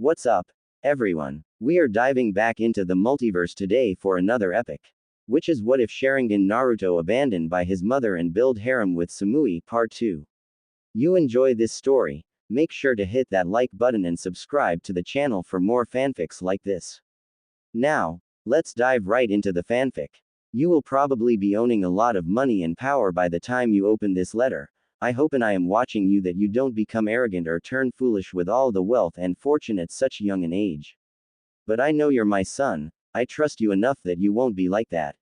What's up, everyone? We are diving back into the multiverse today for another epic. Which is What If Sharingan Naruto Abandoned by his mother and build harem with Samui, Part 2. You enjoy this story? Make sure to hit that like button and subscribe to the channel for more fanfics like this. Now, let's dive right into the fanfic. You will probably be owning a lot of money and power by the time you open this letter. I hope and I am watching you that you don't become arrogant or turn foolish with all the wealth and fortune at such young an age. But I know you're my son, I trust you enough that you won't be like that.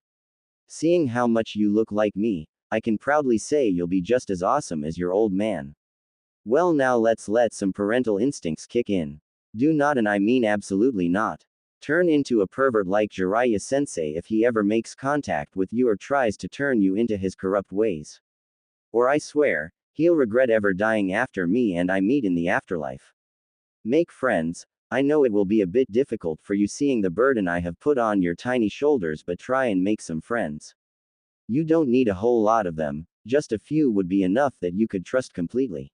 Seeing how much you look like me, I can proudly say you'll be just as awesome as your old man. Well, now let's let some parental instincts kick in. Do not, and I mean absolutely not, turn into a pervert like Jiraiya sensei if he ever makes contact with you or tries to turn you into his corrupt ways. Or I swear, he'll regret ever dying after me and I meet in the afterlife. Make friends. I know it will be a bit difficult for you seeing the burden I have put on your tiny shoulders, but try and make some friends. You don't need a whole lot of them, just a few would be enough that you could trust completely.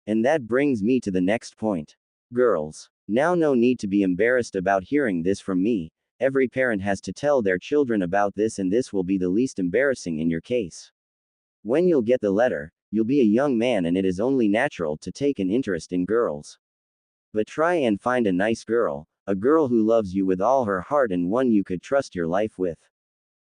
And that brings me to the next point. Girls. Now, no need to be embarrassed about hearing this from me. Every parent has to tell their children about this, and this will be the least embarrassing in your case. When you'll get the letter, you'll be a young man and it is only natural to take an interest in girls. But try and find a nice girl, a girl who loves you with all her heart and one you could trust your life with.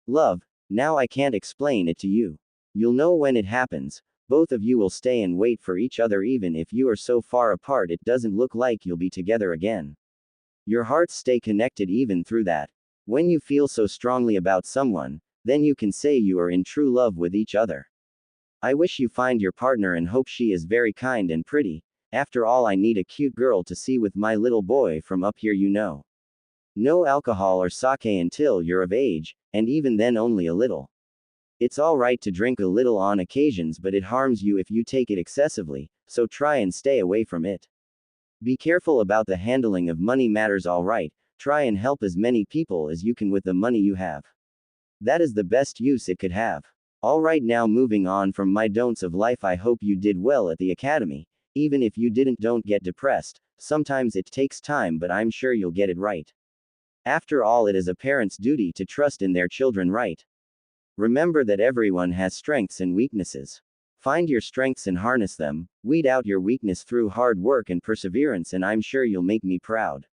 Love, now I can't explain it to you. You'll know when it happens. Both of you will stay and wait for each other even if you are so far apart it doesn't look like you'll be together again. Your hearts stay connected even through that. When you feel so strongly about someone, then you can say you are in true love with each other. I wish you find your partner and hope she is very kind and pretty. After all, I need a cute girl to see with my little boy from up here, you know. No alcohol or sake until you're of age, and even then only a little. It's alright to drink a little on occasions, but it harms you if you take it excessively, so try and stay away from it. Be careful about the handling of money matters, alright, try and help as many people as you can with the money you have. That is the best use it could have. Alright, now moving on from my don'ts of life, I hope you did well at the academy. Even if you didn't, don't get depressed. Sometimes it takes time, but I'm sure you'll get it right. After all, it is a parent's duty to trust in their children, right? Remember that everyone has strengths and weaknesses. Find your strengths and harness them, weed out your weakness through hard work and perseverance, and I'm sure you'll make me proud.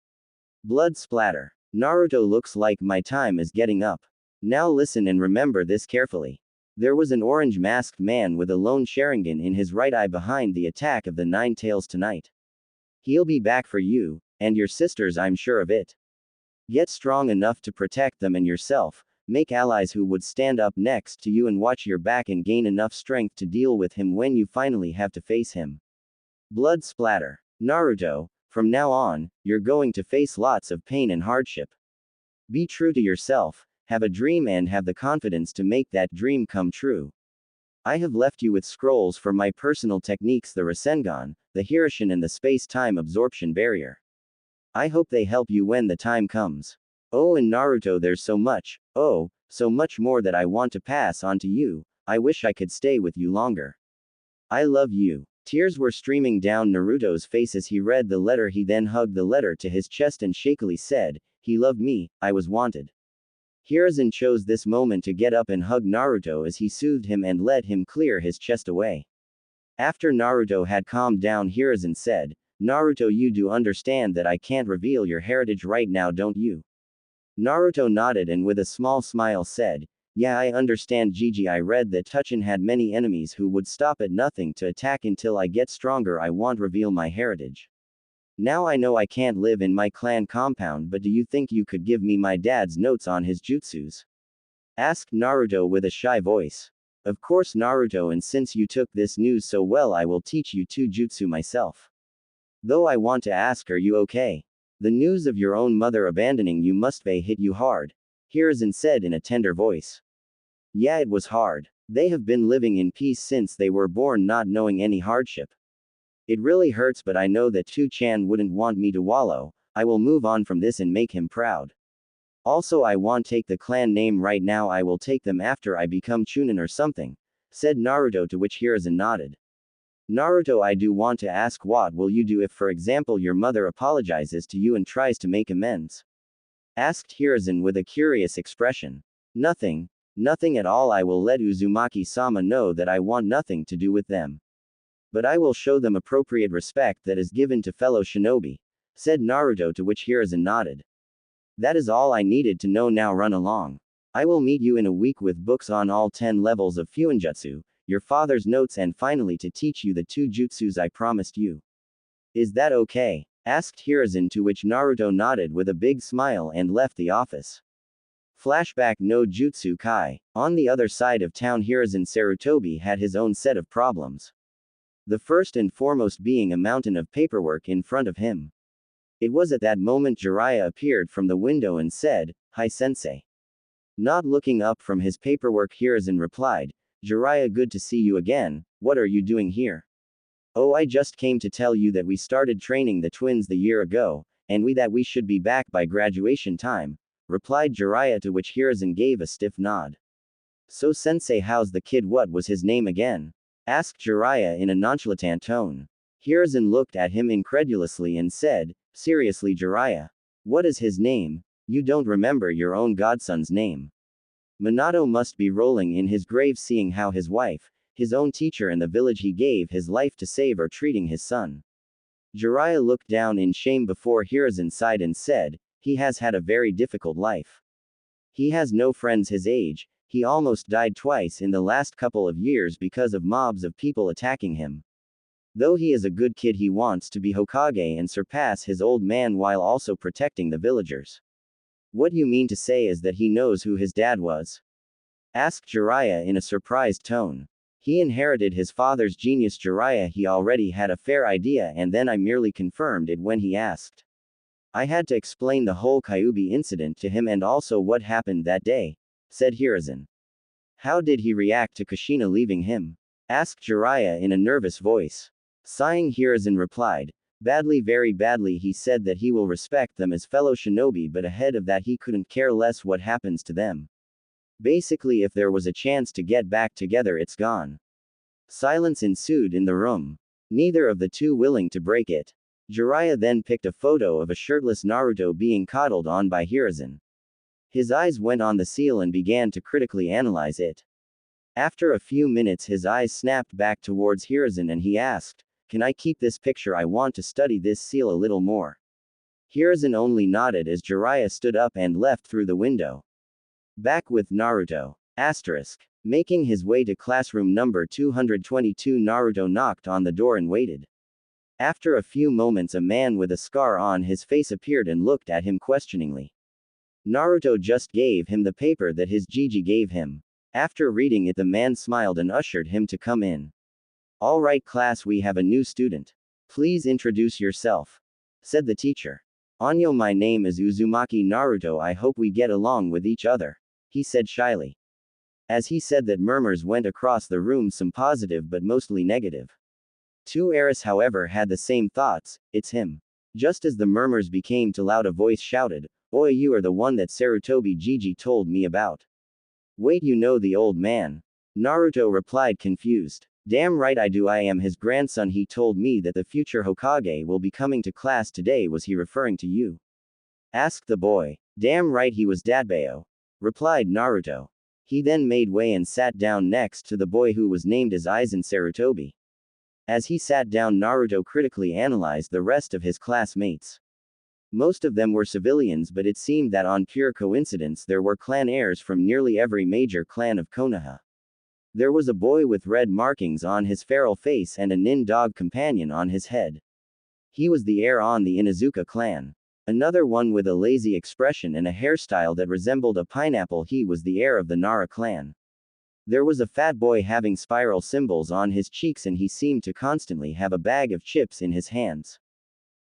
Blood splatter. Naruto, looks like my time is getting up. Now listen and remember this carefully. There was an orange-masked man with a lone Sharingan in his right eye behind the attack of the Nine Tails tonight. He'll be back for you, and your sisters, I'm sure of it. Get strong enough to protect them and yourself, make allies who would stand up next to you and watch your back, and gain enough strength to deal with him when you finally have to face him. Blood splatter. Naruto, from now on, you're going to face lots of pain and hardship. Be true to yourself. Have a dream and have the confidence to make that dream come true. I have left you with scrolls for my personal techniques, the Rasengan, the Hirishin, and the space-time absorption barrier. I hope they help you when the time comes. Oh, and Naruto, there's so much more that I want to pass on to you. I wish I could stay with you longer. I love you. Tears were streaming down Naruto's face as he read the letter. He then hugged the letter to his chest and shakily said, "He loved me, I was wanted." Hiruzen chose this moment to get up and hug Naruto as he soothed him and let him clear his chest away. After Naruto had calmed down, Hiruzen said, "Naruto, you do understand that I can't reveal your heritage right now, don't you?" Naruto nodded and with a small smile said, "Yeah, I understand, Gigi. I read that Tuchin had many enemies who would stop at nothing to attack. Until I get stronger, I won't reveal my heritage. Now I know I can't live in my clan compound, but do you think you could give me my dad's notes on his jutsus?" asked Naruto with a shy voice. "Of course, Naruto, and since you took this news so well, I will teach you 2 jutsu myself. Though I want to ask, are you okay? The news of your own mother abandoning you must have hit you hard," Hiruzen said in a tender voice. "Yeah, it was hard. They have been living in peace since they were born, not knowing any hardship. It really hurts, but I know that Tu-chan wouldn't want me to wallow. I will move on from this and make him proud. Also, I won't take the clan name right now, I will take them after I become Chunin or something," said Naruto, to which Hiruzen nodded. Naruto, I do want to ask, what will you do if, for example, your mother apologizes to you and tries to make amends? Asked Hiruzen with a curious expression. Nothing. Nothing at all. I will let Uzumaki-sama know that I want nothing to do with them. But I will show them appropriate respect that is given to fellow shinobi, said Naruto, to which Hiruzen nodded. That is all I needed to know. Now run along. I will meet you in a week with books on all 10 levels of Fuinjutsu, your father's notes, and finally to teach you the 2 jutsus I promised you. Is that okay? Asked Hiruzen, to which Naruto nodded with a big smile and left the office. Flashback no Jutsu Kai. On the other side of town, Hiruzen Sarutobi had his own set of problems. The first and foremost being a mountain of paperwork in front of him. It was at that moment Jiraiya appeared from the window and said, "Hi sensei." Not looking up from his paperwork, Hiruzen replied, "Jiraiya, good to see you again. What are you doing here?" "Oh, I just came to tell you that we started training the twins the year ago, and that we should be back by graduation time," replied Jiraiya, to which Hiruzen gave a stiff nod. "So sensei, how's the kid? What was his name again?" asked Jiraiya in a nonchalant tone. Hiruzen looked at him incredulously and said, "Seriously, Jiraiya? What is his name? You don't remember your own godson's name?" Minato must be rolling in his grave seeing how his wife, his own teacher, and the village he gave his life to save are treating his son. Jiraiya looked down in shame before Hiruzen sighed and said, "He has had a very difficult life. He has no friends his age, he almost died twice in the last couple of years because of mobs of people attacking him. Though he is a good kid, he wants to be Hokage and surpass his old man while also protecting the villagers." "What you mean to say is that he knows who his dad was?" asked Jiraiya in a surprised tone. "He inherited his father's genius, Jiraiya. He already had a fair idea, and then I merely confirmed it when he asked. I had to explain the whole Kyuubi incident to him and also what happened that day," said Hiruzen. "How did he react to Kushina leaving him?" asked Jiraiya in a nervous voice. Sighing, Hiruzen replied, "Badly, very badly. He said that he will respect them as fellow shinobi, but ahead of that he couldn't care less what happens to them. Basically, if there was a chance to get back together, it's gone." Silence ensued in the room. Neither of the two willing to break it. Jiraiya then picked a photo of a shirtless Naruto being coddled on by Hiruzen. His eyes went on the seal and began to critically analyze it. After a few minutes, his eyes snapped back towards Hiruzen and he asked, "Can I keep this picture? I want to study this seal a little more." Hiruzen only nodded as Jiraiya stood up and left through the window. Back with Naruto. Asterisk. Making his way to classroom number 222, Naruto knocked on the door and waited. After a few moments, a man with a scar on his face appeared and looked at him questioningly. Naruto just gave him the paper that his Gigi gave him. After reading it, the man smiled and ushered him to come in. "All right, class, we have a new student. Please introduce yourself," said the teacher. "Anyo, my name is Uzumaki Naruto. I hope we get along with each other," he said shyly. As he said that, murmurs went across the room, some positive but mostly negative. Two Eris, however, had the same thoughts. "It's him." Just as the murmurs became too loud, a voice shouted, "Oi, you are the one that Sarutobi Gigi told me about." "Wait, you know the old man?" Naruto replied, confused. "Damn right I do. I am his grandson. He told me that the future Hokage will be coming to class today. Was he referring to you?" asked the boy. "Damn right he was, Dadbayo," replied Naruto. He then made way and sat down next to the boy who was named as Aizen Sarutobi. As he sat down, Naruto critically analyzed the rest of his classmates. Most of them were civilians, but it seemed that on pure coincidence there were clan heirs from nearly every major clan of Konoha. There was a boy with red markings on his feral face and a nin dog companion on his head. He was the heir on the Inuzuka clan. Another one with a lazy expression and a hairstyle that resembled a pineapple. He was the heir of the Nara clan. There was a fat boy having spiral symbols on his cheeks and he seemed to constantly have a bag of chips in his hands.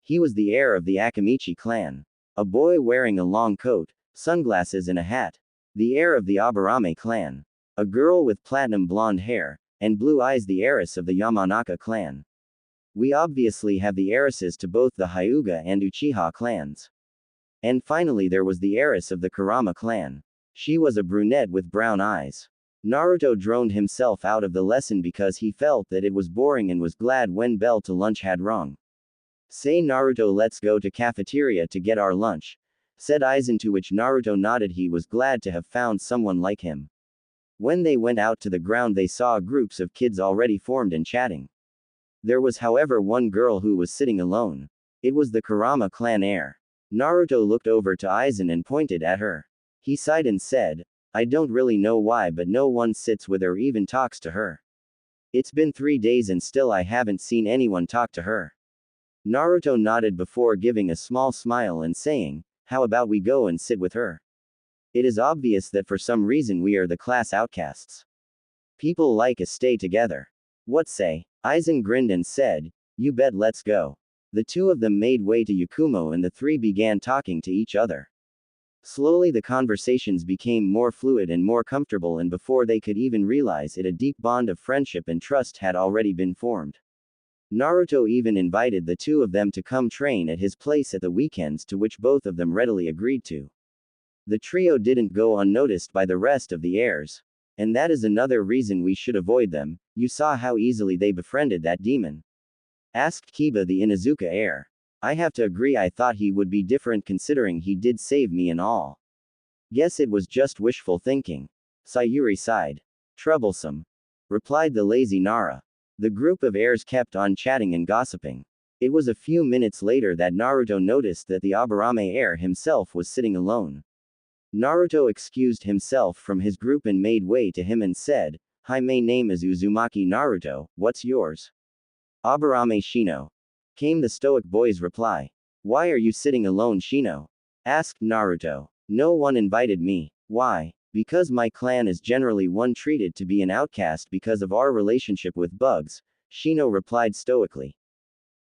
He was the heir of the Akamichi clan. A boy wearing a long coat, sunglasses and a hat. The heir of the Aburame clan. A girl with platinum blonde hair and blue eyes, the heiress of the Yamanaka clan. We obviously have the heiresses to both the Hyuga and Uchiha clans. And finally there was the heiress of the Kurama clan. She was a brunette with brown eyes. Naruto droned himself out of the lesson because he felt that it was boring and was glad when bell to lunch had rung. Say Naruto, let's go to cafeteria to get our lunch, said Aizen, to which Naruto nodded. He was glad to have found someone like him. When they went out to the ground they saw groups of kids already formed and chatting. There was however one girl who was sitting alone. It was the Kurama clan heir. Naruto looked over to Aizen and pointed at her. He sighed and said, I don't really know why, but no one sits with her or even talks to her. It's been 3 days and still I haven't seen anyone talk to her. Naruto nodded before giving a small smile and saying, how about we go and sit with her? It is obvious that for some reason we are the class outcasts. People like us stay together. What say? Aizen grinned and said, you bet, let's go. The two of them made way to Yakumo and the three began talking to each other. Slowly the conversations became more fluid and more comfortable, and before they could even realize it, a deep bond of friendship and trust had already been formed. Naruto even invited the two of them to come train at his place at the weekends, to which both of them readily agreed to. The trio didn't go unnoticed by the rest of the heirs. And that is another reason we should avoid them. You saw how easily they befriended that demon? Asked Kiba, the Inuzuka heir. I have to agree, I thought he would be different considering he did save me and all. Guess it was just wishful thinking. Sayuri sighed. Troublesome, replied the lazy Nara. The group of heirs kept on chatting and gossiping. It was a few minutes later that Naruto noticed that the Aburame heir himself was sitting alone. Naruto excused himself from his group and made way to him and said, Hi, my name is Uzumaki Naruto, what's yours? Aburame Shino. Came the stoic boy's reply. Why are you sitting alone, Shino? Asked Naruto. No one invited me. Why? Because my clan is generally one treated to be an outcast because of our relationship with bugs, Shino replied stoically.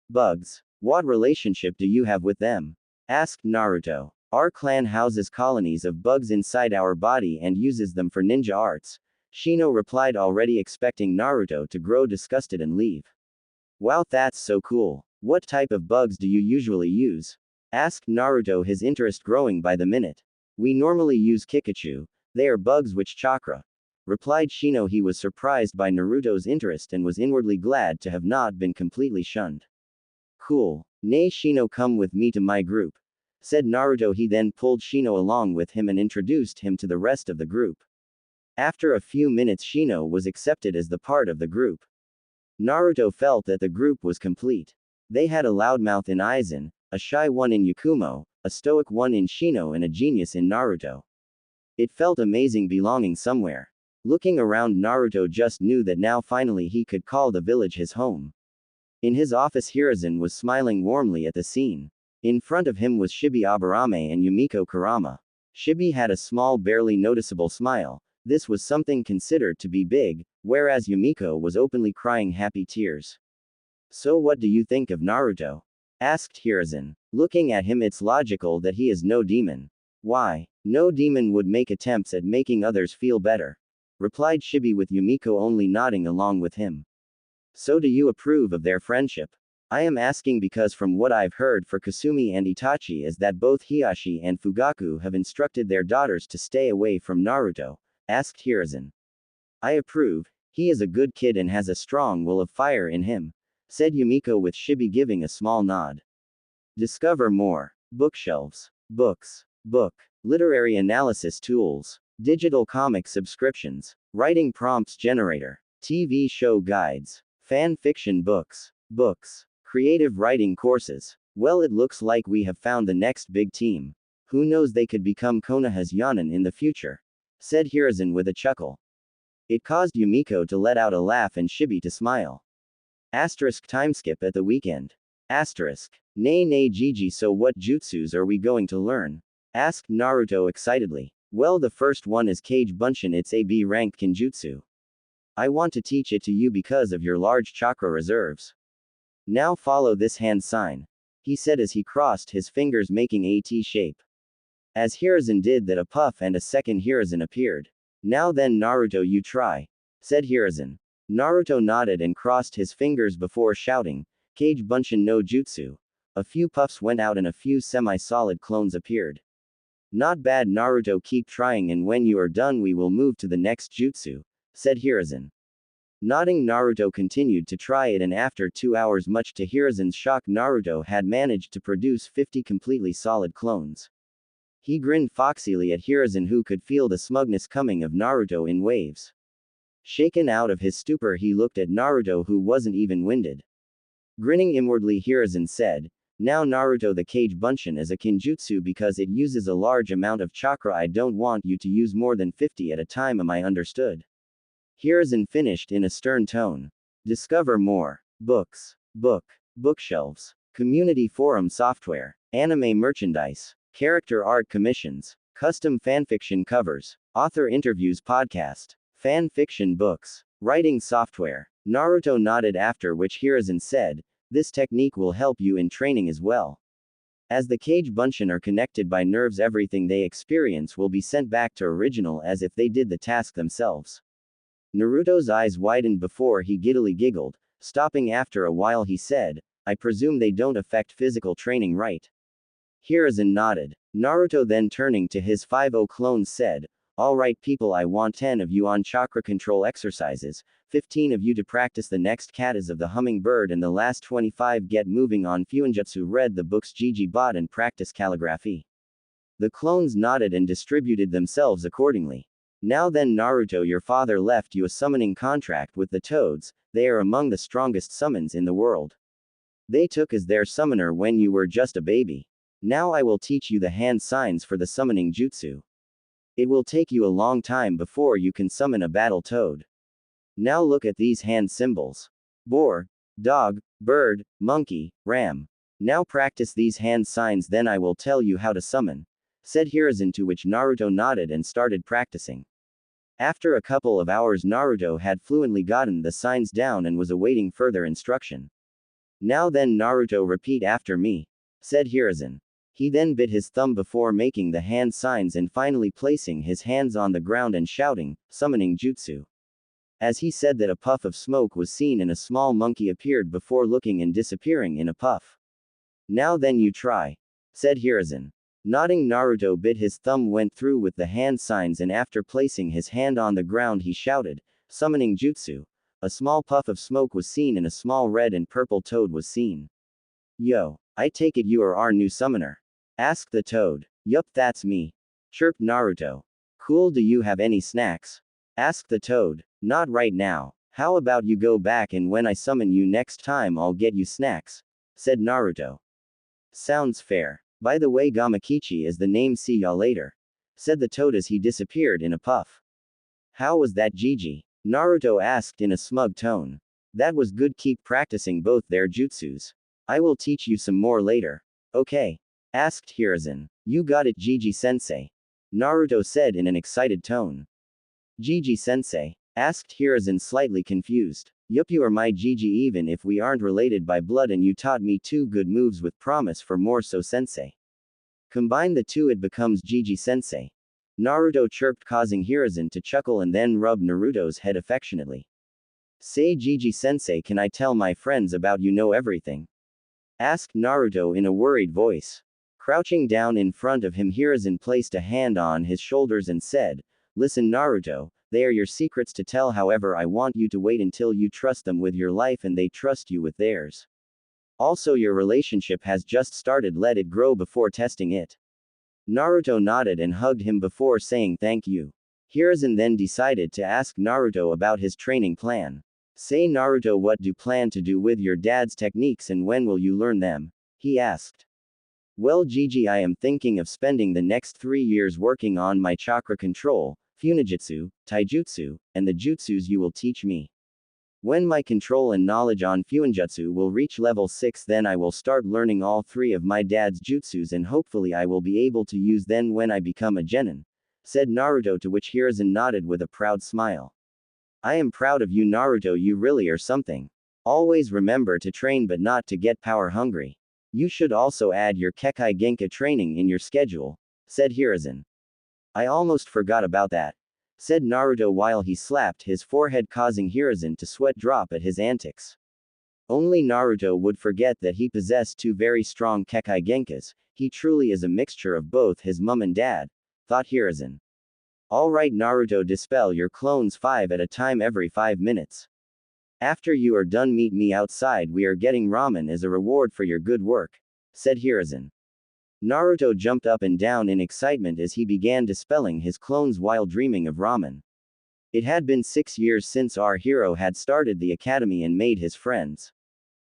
Bugs? What relationship do you have with them? Asked Naruto. Our clan houses colonies of bugs inside our body and uses them for ninja arts, Shino replied, already expecting Naruto to grow disgusted and leave. Wow, that's so cool. What type of bugs do you usually use? Asked Naruto, his interest growing by the minute. We normally use Kikachu. They are bugs which chakra, replied Shino. He was surprised by Naruto's interest and was inwardly glad to have not been completely shunned. Cool. Nay, Shino, come with me to my group, said Naruto. He then pulled Shino along with him and introduced him to the rest of the group. After a few minutes, Shino was accepted as the part of the group. Naruto felt that the group was complete. They had a loudmouth in Aizen, a shy one in Yakumo, a stoic one in Shino, and a genius in Naruto. It felt amazing belonging somewhere. Looking around, Naruto just knew that now finally he could call the village his home. In his office, Hiruzen was smiling warmly at the scene. In front of him was Shibi Aburame and Yumiko Kurama. Shibi had a small, barely noticeable smile. This was something considered to be big, whereas Yumiko was openly crying happy tears. So what do you think of Naruto? Asked Hiruzen. Looking at him, it's logical that he is no demon. Why? No demon would make attempts at making others feel better, replied Shibi, with Yumiko only nodding along with him. So do you approve of their friendship? I am asking because from what I've heard for Kasumi and Itachi is that both Hiashi and Fugaku have instructed their daughters to stay away from Naruto, asked Hiruzen. I approve, he is a good kid and has a strong will of fire in him, said Yumiko, with Shibi giving a small nod. Discover more. Bookshelves. Books. Book. Literary analysis tools. Digital comic subscriptions. Writing prompts generator. TV show guides. Fan fiction books. Books. Creative writing courses. Well, it looks like we have found the next big team. Who knows, they could become Konoha's Yanin in the future, said Hiruzen with a chuckle. It caused Yumiko to let out a laugh and Shibi to smile. Asterisk timeskip at the weekend. Asterisk. Nay Gigi, so what jutsus are we going to learn? Asked Naruto excitedly. Well, the first one is Kage Bunshin. It's a B rank kinjutsu. I want to teach it to you because of your large chakra reserves. Now follow this hand sign, he said as he crossed his fingers making a T shape. As Hiruzen did that, a puff and a second Hiruzen appeared. Now then, Naruto, you try, said Hiruzen. Naruto nodded and crossed his fingers before shouting, Kage Bunshin no Jutsu. A few puffs went out and a few semi-solid clones appeared. Not bad, Naruto, keep trying, and when you are done we will move to the next jutsu, said Hiruzen. Nodding, Naruto continued to try it, and after 2 hours, much to Hiruzen's shock, Naruto had managed to produce 50 completely solid clones. He grinned foxily at Hiruzen, who could feel the smugness coming of Naruto in waves. Shaken out of his stupor, he looked at Naruto, who wasn't even winded. Grinning inwardly, Hiruzen said, "Now Naruto, the Kage Bunshin is a kinjutsu because it uses a large amount of chakra. I don't want you to use more than 50 at a time, am I understood?" Hiruzen finished in a stern tone. Discover more. Books. Bookshelves. Community forum software. Anime merchandise. Character art commissions. Custom fanfiction covers. Author interviews podcast. Fan fiction books. Writing software. Naruto nodded, after which Hiruzen said, "This technique will help you in training as well. As the Kage Bunshin are connected by nerves, everything they experience will be sent back to original as if they did the task themselves." Naruto's eyes widened before he giddily giggled. Stopping after a while, he said, "I presume they don't affect physical training, right?" Hiruzen nodded. Naruto then, turning to his 50 clones, said, "Alright people, I want 10 of you on chakra control exercises, 15 of you to practice the next katas of the hummingbird, and the last 25 get moving on Fuinjutsu, read the books Jiji bought, and practice calligraphy." The clones nodded and distributed themselves accordingly. "Now then, Naruto, your father left you a summoning contract with the Toads. They are among the strongest summons in the world. They took as their summoner when you were just a baby. Now I will teach you the hand signs for the summoning jutsu. It will take you a long time before you can summon a battle toad. Now look at these hand symbols. Boar, dog, bird, monkey, ram. Now practice these hand signs, then I will tell you how to summon," said Hiruzen, to which Naruto nodded and started practicing. After a couple of hours, Naruto had fluently gotten the signs down and was awaiting further instruction. "Now then, Naruto, repeat after me," said Hiruzen. He then bit his thumb before making the hand signs and finally placing his hands on the ground and shouting, "Summoning Jutsu." As he said that, a puff of smoke was seen and a small monkey appeared before looking and disappearing in a puff. "Now then, you try," said Hiruzen. Nodding, Naruto bit his thumb, went through with the hand signs, and after placing his hand on the ground, he shouted, "Summoning Jutsu." A small puff of smoke was seen and a small red and purple toad was seen. "Yo, I take it you are our new summoner?" asked the toad. "Yup, that's me," chirped Naruto. "Cool, do you have any snacks?" asked the toad. "Not right now. How about you go back, and when I summon you next time I'll get you snacks," said Naruto. "Sounds fair. By the way, Gamakichi is the name, see ya later," said the toad as he disappeared in a puff. "How was that, Gigi?" Naruto asked in a smug tone. "That was good, keep practicing both their jutsus. I will teach you some more later." "Okay?" asked Hiruzen. "You got it, Gigi-sensei," Naruto said in an excited tone. "Gigi-sensei?" asked Hiruzen, slightly confused. "Yup, you are my Gigi even if we aren't related by blood, and you taught me 2 good moves with promise for more, so sensei. Combine the 2, it becomes Gigi-sensei," Naruto chirped, causing Hiruzen to chuckle and then rub Naruto's head affectionately. "Say, Gigi-sensei, can I tell my friends about you know everything?" asked Naruto in a worried voice. Crouching down in front of him, Hiruzen placed a hand on his shoulders and said, "Listen, Naruto, they are your secrets to tell, however I want you to wait until you trust them with your life and they trust you with theirs. Also, your relationship has just started, let it grow before testing it." Naruto nodded and hugged him before saying thank you. Hiruzen then decided to ask Naruto about his training plan. "Say, Naruto, what do you plan to do with your dad's techniques and when will you learn them?" he asked. "Well, Gigi, I am thinking of spending the next 3 years working on my chakra control, Fuinjutsu, Taijutsu, and the jutsus you will teach me. When my control and knowledge on Fuinjutsu will reach level 6, then I will start learning all 3 of my dad's jutsus, and hopefully I will be able to use them when I become a genin," said Naruto, to which Hiruzen nodded with a proud smile. "I am proud of you, Naruto, you really are something. Always remember to train but not to get power hungry. You should also add your Kekai Genka training in your schedule," said Hiruzen. "I almost forgot about that," said Naruto while he slapped his forehead, causing Hiruzen to sweat drop at his antics. Only Naruto would forget that he possessed 2 very strong Kekai Genkas. He truly is a mixture of both his mum and dad, thought Hiruzen. Alright Naruto, dispel your clones 5 at a time every 5 minutes. After you are done, meet me outside, we are getting ramen as a reward for your good work, said Hiruzen. Naruto jumped up and down in excitement as he began dispelling his clones while dreaming of ramen. It had been 6 years since our hero had started the academy and made his friends.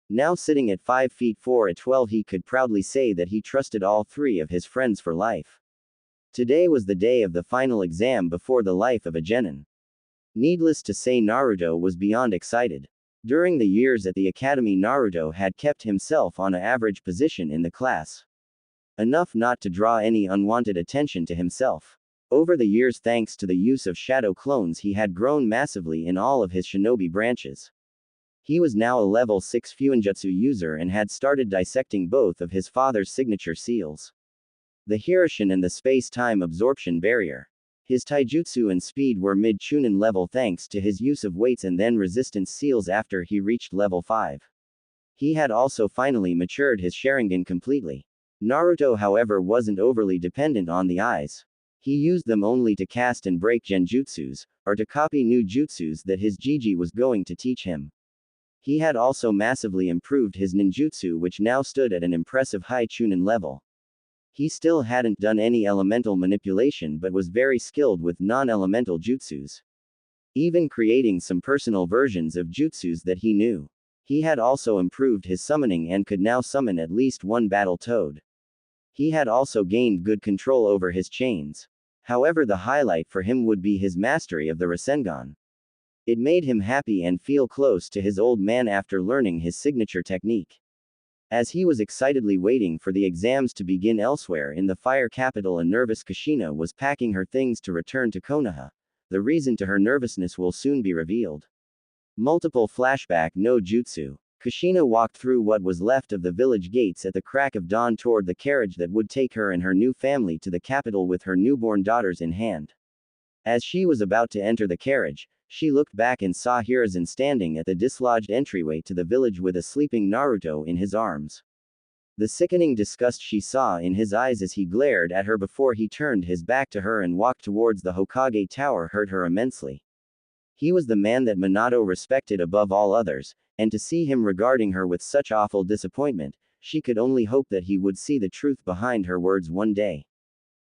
Now sitting at 5 feet 4 at 12, he could proudly say that he trusted all 3 of his friends for life. Today was the day of the final exam before the life of a genin. Needless to say, Naruto was beyond excited. During the years at the academy, Naruto had kept himself on an average position in the class. Enough not to draw any unwanted attention to himself. Over the years, thanks to the use of shadow clones, he had grown massively in all of his shinobi branches. He was now a level 6 Fuinjutsu user and had started dissecting both of his father's signature seals. The Hiruzen and the space-time absorption barrier. His taijutsu and speed were mid-chunin level thanks to his use of weights and then resistance seals after he reached level 5. He had also finally matured his Sharingan completely. Naruto, however, wasn't overly dependent on the eyes. He used them only to cast and break genjutsus, or to copy new jutsus that his Jiji was going to teach him. He had also massively improved his ninjutsu, which now stood at an impressive high chunin level. He still hadn't done any elemental manipulation but was very skilled with non-elemental jutsus. Even creating some personal versions of jutsus that he knew. He had also improved his summoning and could now summon at least one battle toad. He had also gained good control over his chains. However, the highlight for him would be his mastery of the Rasengan. It made him happy and feel close to his old man after learning his signature technique. As he was excitedly waiting for the exams to begin elsewhere in the fire capital, a nervous Kushina was packing her things to return to Konoha. The reason to her nervousness will soon be revealed. Multiple flashback no jutsu. Kushina walked through what was left of the village gates at the crack of dawn toward the carriage that would take her and her new family to the capital with her newborn daughters in hand. As she was about to enter the carriage, she looked back and saw Hiruzen standing at the dislodged entryway to the village with a sleeping Naruto in his arms. The sickening disgust she saw in his eyes as he glared at her before he turned his back to her and walked towards the Hokage tower hurt her immensely. He was the man that Minato respected above all others, and to see him regarding her with such awful disappointment, she could only hope that he would see the truth behind her words one day.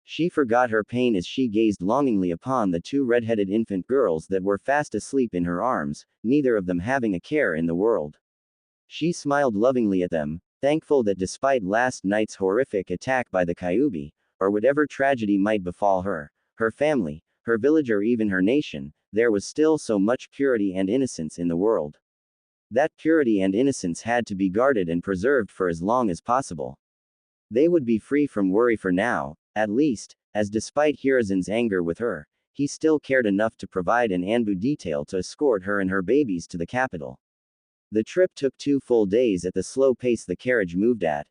She forgot her pain as she gazed longingly upon the 2 red-headed infant girls that were fast asleep in her arms, neither of them having a care in the world. She smiled lovingly at them, thankful that despite last night's horrific attack by the Kyuubi, or whatever tragedy might befall her, her family, her village, or even her nation, there was still so much purity and innocence in the world. That purity and innocence had to be guarded and preserved for as long as possible. They would be free from worry for now, at least, as despite Hiruzen's anger with her, he still cared enough to provide an Anbu detail to escort her and her babies to the capital. The trip took 2 full days at the slow pace the carriage moved at.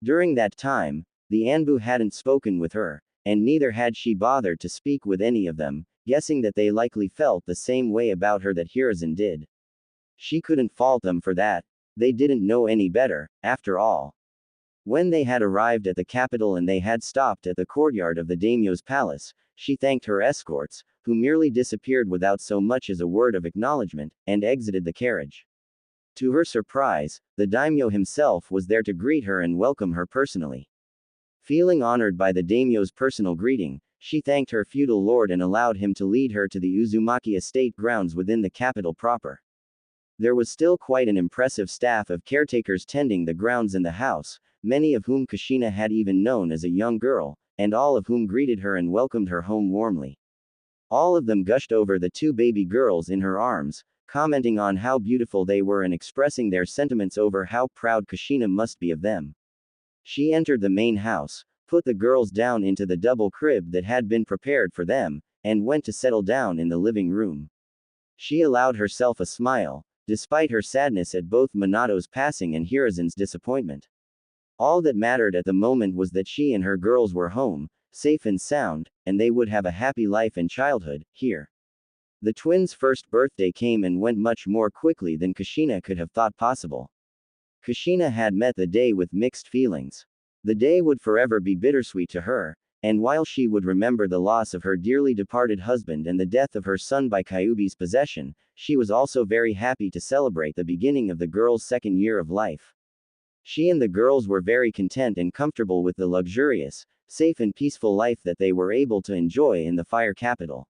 During that time, the Anbu hadn't spoken with her, and neither had she bothered to speak with any of them, guessing that they likely felt the same way about her that Hiruzen did. She couldn't fault them for that. They didn't know any better, after all. When they had arrived at the capital and they had stopped at the courtyard of the daimyo's palace, she thanked her escorts, who merely disappeared without so much as a word of acknowledgement, and exited the carriage. To her surprise, the daimyo himself was there to greet her and welcome her personally. Feeling honored by the daimyo's personal greeting, she thanked her feudal lord and allowed him to lead her to the Uzumaki estate grounds within the capital proper. There was still quite an impressive staff of caretakers tending the grounds in the house, many of whom Kushina had even known as a young girl, and all of whom greeted her and welcomed her home warmly. All of them gushed over the 2 baby girls in her arms, commenting on how beautiful they were and expressing their sentiments over how proud Kushina must be of them. She entered the main house, put the girls down into the double crib that had been prepared for them, and went to settle down in the living room. She allowed herself a smile, despite her sadness at both Minato's passing and Hiruzen's disappointment. All that mattered at the moment was that she and her girls were home, safe and sound, and they would have a happy life and childhood, here. The twins' first birthday came and went much more quickly than Kushina could have thought possible. Kushina had met the day with mixed feelings. The day would forever be bittersweet to her, And while she would remember the loss of her dearly departed husband and the death of her son by Kyuubi's possession, she was also very happy to celebrate the beginning of the girl's second year of life. She and the girls were very content and comfortable with the luxurious, safe and peaceful life that they were able to enjoy in the fire capital.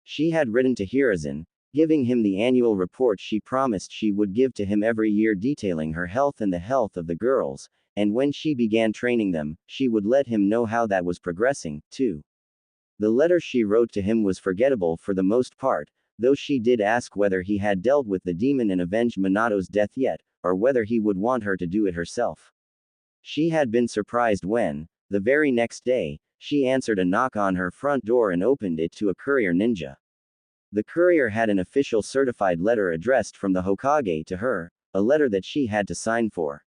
She had written to Hiruzen, giving him the annual report she promised she would give to him every year detailing her health and the health of the girls, and when she began training them, she would let him know how that was progressing, too. The letter she wrote to him was forgettable for the most part, though she did ask whether he had dealt with the demon and avenged Minato's death yet, or whether he would want her to do it herself. She had been surprised when, the very next day, she answered a knock on her front door and opened it to a courier ninja. The courier had an official certified letter addressed from the Hokage to her, a letter that she had to sign for.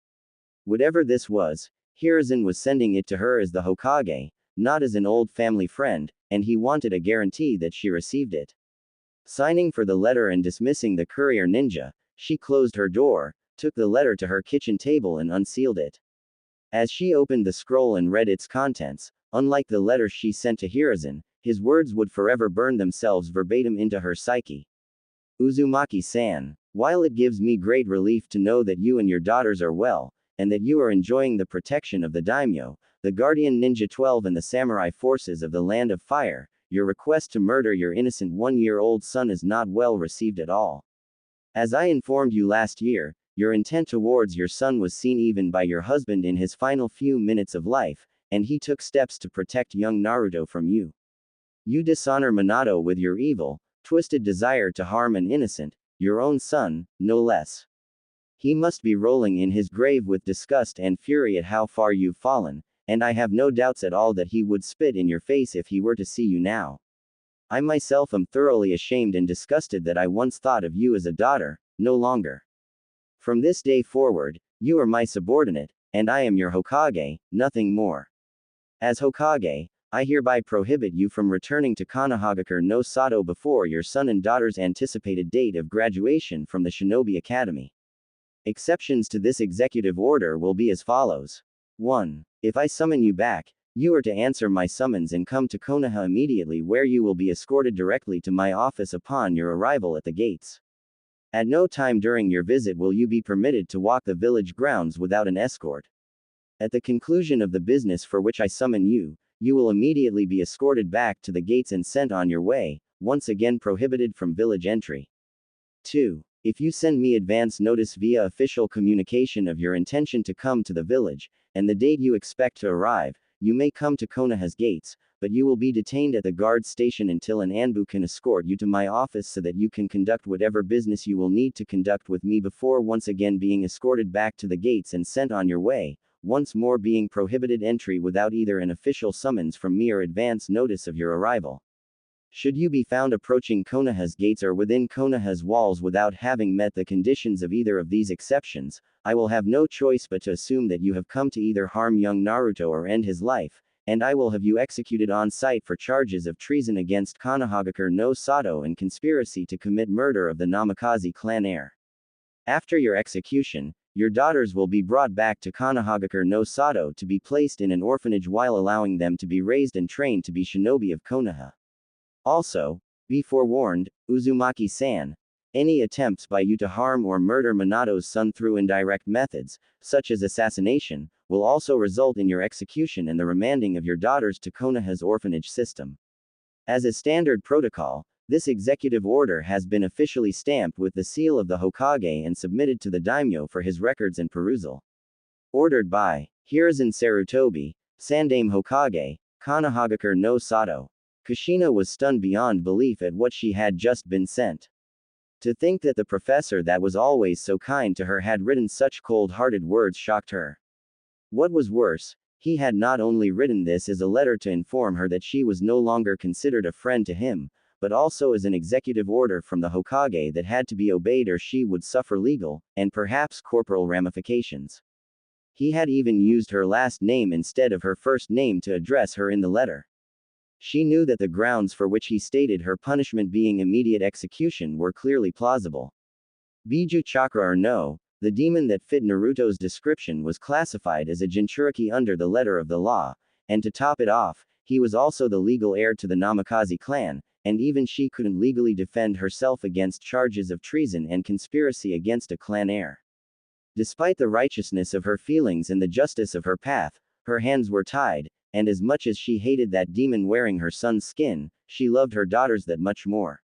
Whatever this was, Hiruzen was sending it to her as the Hokage, not as an old family friend, and he wanted a guarantee that she received it. Signing for the letter and dismissing the courier ninja, she closed her door, took the letter to her kitchen table and unsealed it. As she opened the scroll and read its contents, unlike the letter she sent to Hiruzen, his words would forever burn themselves verbatim into her psyche. Uzumaki-san, while it gives me great relief to know that you and your daughters are well, and that you are enjoying the protection of the daimyo, the guardian ninja 12 and the samurai forces of the Land of Fire, your request to murder your innocent one-year-old son is not well received at all. As I informed you last year, your intent towards your son was seen even by your husband in his final few minutes of life, and he took steps to protect young Naruto from you. You dishonor Minato with your evil, twisted desire to harm an innocent, your own son, no less. He must be rolling in his grave with disgust and fury at how far you've fallen, and I have no doubts at all that he would spit in your face if he were to see you now. I myself am thoroughly ashamed and disgusted that I once thought of you as a daughter, no longer. From this day forward, you are my subordinate, and I am your Hokage, nothing more. As Hokage, I hereby prohibit you from returning to Konohagakure no Sato before your son and daughter's anticipated date of graduation from the Shinobi Academy. Exceptions to this executive order will be as follows. 1. If I summon you back, you are to answer my summons and come to Konoha immediately, where you will be escorted directly to my office upon your arrival at the gates. At no time during your visit will you be permitted to walk the village grounds without an escort. At the conclusion of the business for which I summon you, you will immediately be escorted back to the gates and sent on your way, once again prohibited from village entry. 2. If you send me advance notice via official communication of your intention to come to the village, and the date you expect to arrive, you may come to Konoha's gates, but you will be detained at the guard station until an Anbu can escort you to my office so that you can conduct whatever business you will need to conduct with me before once again being escorted back to the gates and sent on your way, once more being prohibited entry without either an official summons from me or advance notice of your arrival. Should you be found approaching Konoha's gates or within Konoha's walls without having met the conditions of either of these exceptions, I will have no choice but to assume that you have come to either harm young Naruto or end his life, and I will have you executed on sight for charges of treason against Konohagakure no Sato and conspiracy to commit murder of the Namikaze clan heir. After your execution, your daughters will be brought back to Konohagakure no Sato to be placed in an orphanage while allowing them to be raised and trained to be shinobi of Konoha. Also, be forewarned, Uzumaki-san, any attempts by you to harm or murder Minato's son through indirect methods, such as assassination, will also result in your execution and the remanding of your daughters to Konoha's orphanage system. As a standard protocol, this executive order has been officially stamped with the seal of the Hokage and submitted to the daimyo for his records and perusal. Ordered by Hiruzen Sarutobi, Sandaime Hokage, Konohagakure no Sato. Kushina was stunned beyond belief at what she had just been sent. To think that the professor that was always so kind to her had written such cold-hearted words shocked her. What was worse, he had not only written this as a letter to inform her that she was no longer considered a friend to him, but also as an executive order from the Hokage that had to be obeyed or she would suffer legal, and perhaps corporal ramifications. He had even used her last name instead of her first name to address her in the letter. She knew that the grounds for which he stated her punishment being immediate execution were clearly plausible. Biju Chakra or no, the demon that fit Naruto's description was classified as a Jinchuriki under the letter of the law, and to top it off, he was also the legal heir to the Namikaze clan, and even she couldn't legally defend herself against charges of treason and conspiracy against a clan heir. Despite the righteousness of her feelings and the justice of her path, her hands were tied, and as much as she hated that demon wearing her son's skin, she loved her daughters that much more.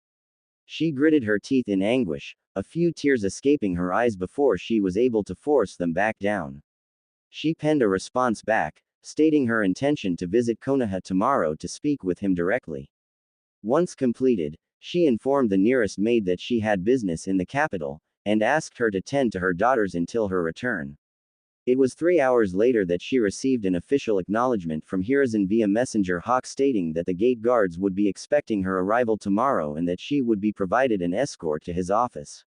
She gritted her teeth in anguish, a few tears escaping her eyes before she was able to force them back down. She penned a response back, stating her intention to visit Konoha tomorrow to speak with him directly. Once completed, she informed the nearest maid that she had business in the capital, and asked her to tend to her daughters until her return. It was 3 hours later that she received an official acknowledgement from Hiruzen via messenger Hawk stating that the gate guards would be expecting her arrival tomorrow and that she would be provided an escort to his office.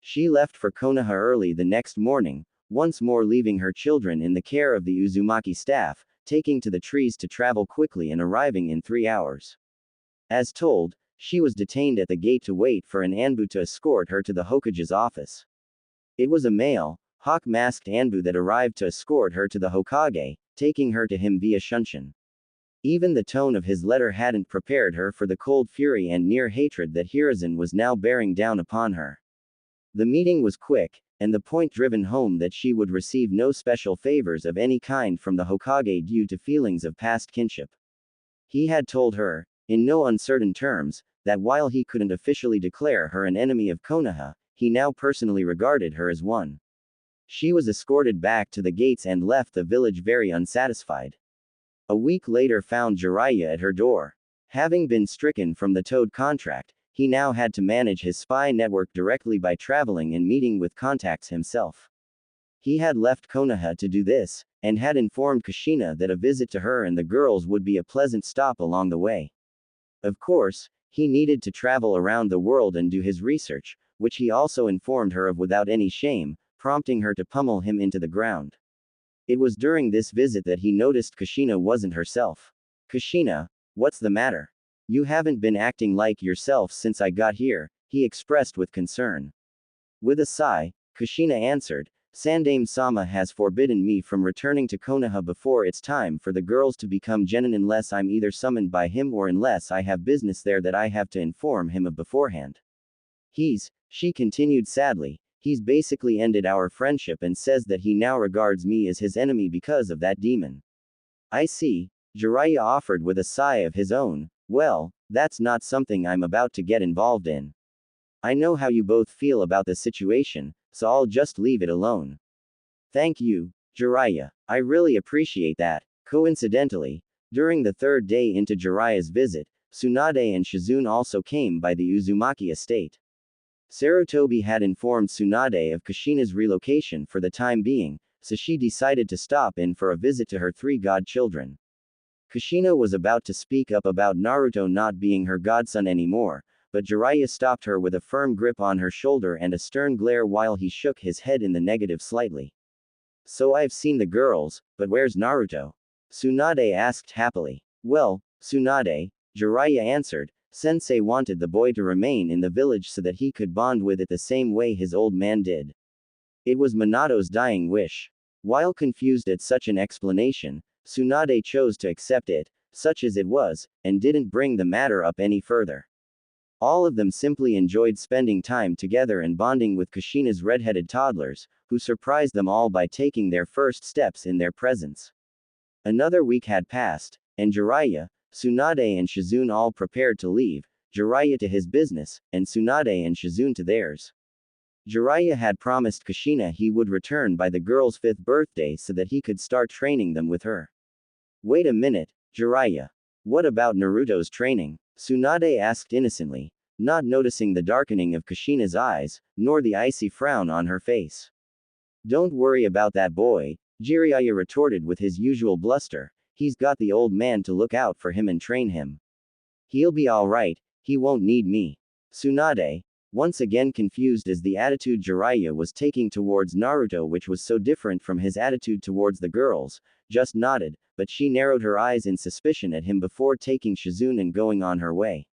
She left for Konoha early the next morning, once more leaving her children in the care of the Uzumaki staff, taking to the trees to travel quickly and arriving in 3 hours. As told, she was detained at the gate to wait for an Anbu to escort her to the Hokage's office. It was a male, hawk-masked Anbu that arrived to escort her to the Hokage, taking her to him via Shunshin. Even the tone of his letter hadn't prepared her for the cold fury and near hatred that Hiruzen was now bearing down upon her. The meeting was quick, and the point driven home that she would receive no special favors of any kind from the Hokage due to feelings of past kinship. He had told her, in no uncertain terms, that while he couldn't officially declare her an enemy of Konoha, he now personally regarded her as one. She was escorted back to the gates and left the village very unsatisfied. A week later found Jiraiya at her door. Having been stricken from the Toad contract, he now had to manage his spy network directly by traveling and meeting with contacts himself. He had left Konoha to do this, and had informed Kushina that a visit to her and the girls would be a pleasant stop along the way. Of course, he needed to travel around the world and do his research, which he also informed her of without any shame, prompting her to pummel him into the ground. It was during this visit that he noticed Kushina wasn't herself. "Kushina, what's the matter? You haven't been acting like yourself since I got here," he expressed with concern. With a sigh, Kushina answered, "Sandaime-sama has forbidden me from returning to Konoha before it's time for the girls to become genin unless I'm either summoned by him or unless I have business there that I have to inform him of beforehand. She continued sadly, he's basically ended our friendship and says that he now regards me as his enemy because of that demon." "I see," Jiraiya offered with a sigh of his own. "Well, that's not something I'm about to get involved in. I know how you both feel about the situation, so I'll just leave it alone." "Thank you, Jiraiya. I really appreciate that." Coincidentally, during the third day into Jiraiya's visit, Tsunade and Shizune also came by the Uzumaki estate. Sarutobi had informed Tsunade of Kushina's relocation for the time being, so she decided to stop in for a visit to her 3 godchildren. Kushina was about to speak up about Naruto not being her godson anymore, but Jiraiya stopped her with a firm grip on her shoulder and a stern glare while he shook his head in the negative slightly. "So I've seen the girls, but where's Naruto?" Tsunade asked happily. "Well, Tsunade," Jiraiya answered, "Sensei wanted the boy to remain in the village so that he could bond with it the same way his old man did. It was Minato's dying wish." While confused at such an explanation, Tsunade chose to accept it, such as it was, and didn't bring the matter up any further. All of them simply enjoyed spending time together and bonding with Kushina's red-headed toddlers, who surprised them all by taking their first steps in their presence. Another week had passed, and Jiraiya, Tsunade and Shizune all prepared to leave, Jiraiya to his business, and Tsunade and Shizune to theirs. Jiraiya had promised Kushina he would return by the girl's 5th birthday so that he could start training them with her. "Wait a minute, Jiraiya. What about Naruto's training?" Tsunade asked innocently, not noticing the darkening of Kushina's eyes, nor the icy frown on her face. "Don't worry about that boy," Jiraiya retorted with his usual bluster. "He's got the old man to look out for him and train him. He'll be alright, he won't need me." Tsunade, once again confused as the attitude Jiraiya was taking towards Naruto, which was so different from his attitude towards the girls, just nodded, but she narrowed her eyes in suspicion at him before taking Shizune and going on her way.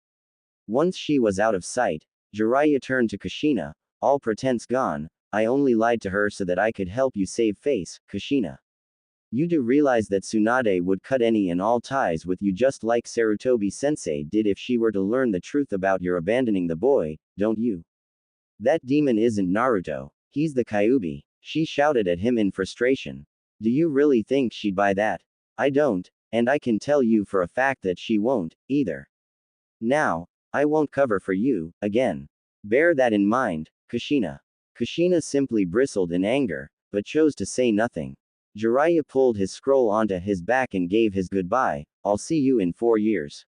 Once she was out of sight, Jiraiya turned to Kushina, "All pretense gone, I only lied to her so that I could help you save face, Kushina. You do realize that Tsunade would cut any and all ties with you just like Sarutobi-sensei did if she were to learn the truth about your abandoning the boy, don't you? That demon isn't Naruto, he's the Kyuubi, she shouted at him in frustration. Do you really think she'd buy that? I don't, and I can tell you for a fact that she won't, either. Now, I won't cover for you, again. Bear that in mind, Kushina. Kushina simply bristled in anger, but chose to say nothing. Jiraiya pulled his scroll onto his back and gave his goodbye, I'll see you in 4 years.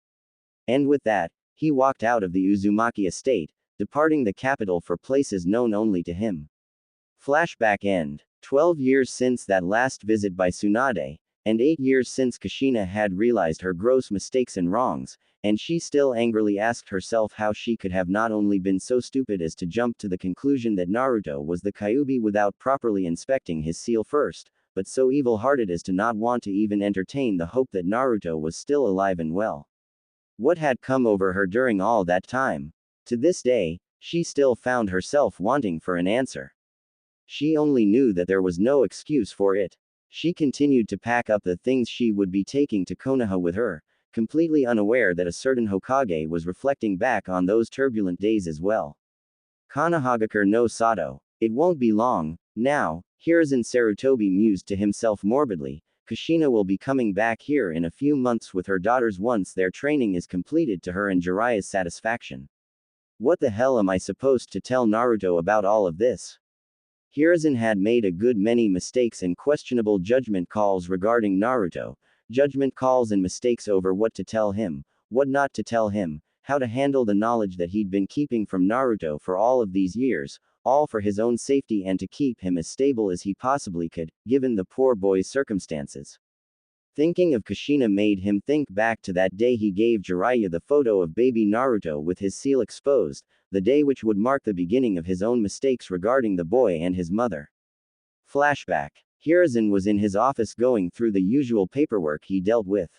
And with that, he walked out of the Uzumaki estate, departing the capital for places known only to him. Flashback end. 12 years since that last visit by Tsunade, and 8 years since Kushina had realized her gross mistakes and wrongs, and she still angrily asked herself how she could have not only been so stupid as to jump to the conclusion that Naruto was the Kyuubi without properly inspecting his seal first, but so evil-hearted as to not want to even entertain the hope that Naruto was still alive and well. What had come over her during all that time? To this day, she still found herself wanting for an answer. She only knew that there was no excuse for it. She continued to pack up the things she would be taking to Konoha with her, completely unaware that a certain Hokage was reflecting back on those turbulent days as well. Konohagakure no Sato. It won't be long, now, Hiruzen Sarutobi mused to himself morbidly, Kushina will be coming back here in a few months with her daughters once their training is completed to her and Jiraiya's satisfaction. What the hell am I supposed to tell Naruto about all of this? Hiruzen had made a good many mistakes and questionable judgment calls regarding Naruto, judgment calls and mistakes over what to tell him, what not to tell him, how to handle the knowledge that he'd been keeping from Naruto for all of these years, all for his own safety and to keep him as stable as he possibly could, given the poor boy's circumstances. Thinking of Kushina made him think back to that day he gave Jiraiya the photo of baby Naruto with his seal exposed, the day which would mark the beginning of his own mistakes regarding the boy and his mother. Flashback. Hiruzen was in his office going through the usual paperwork he dealt with.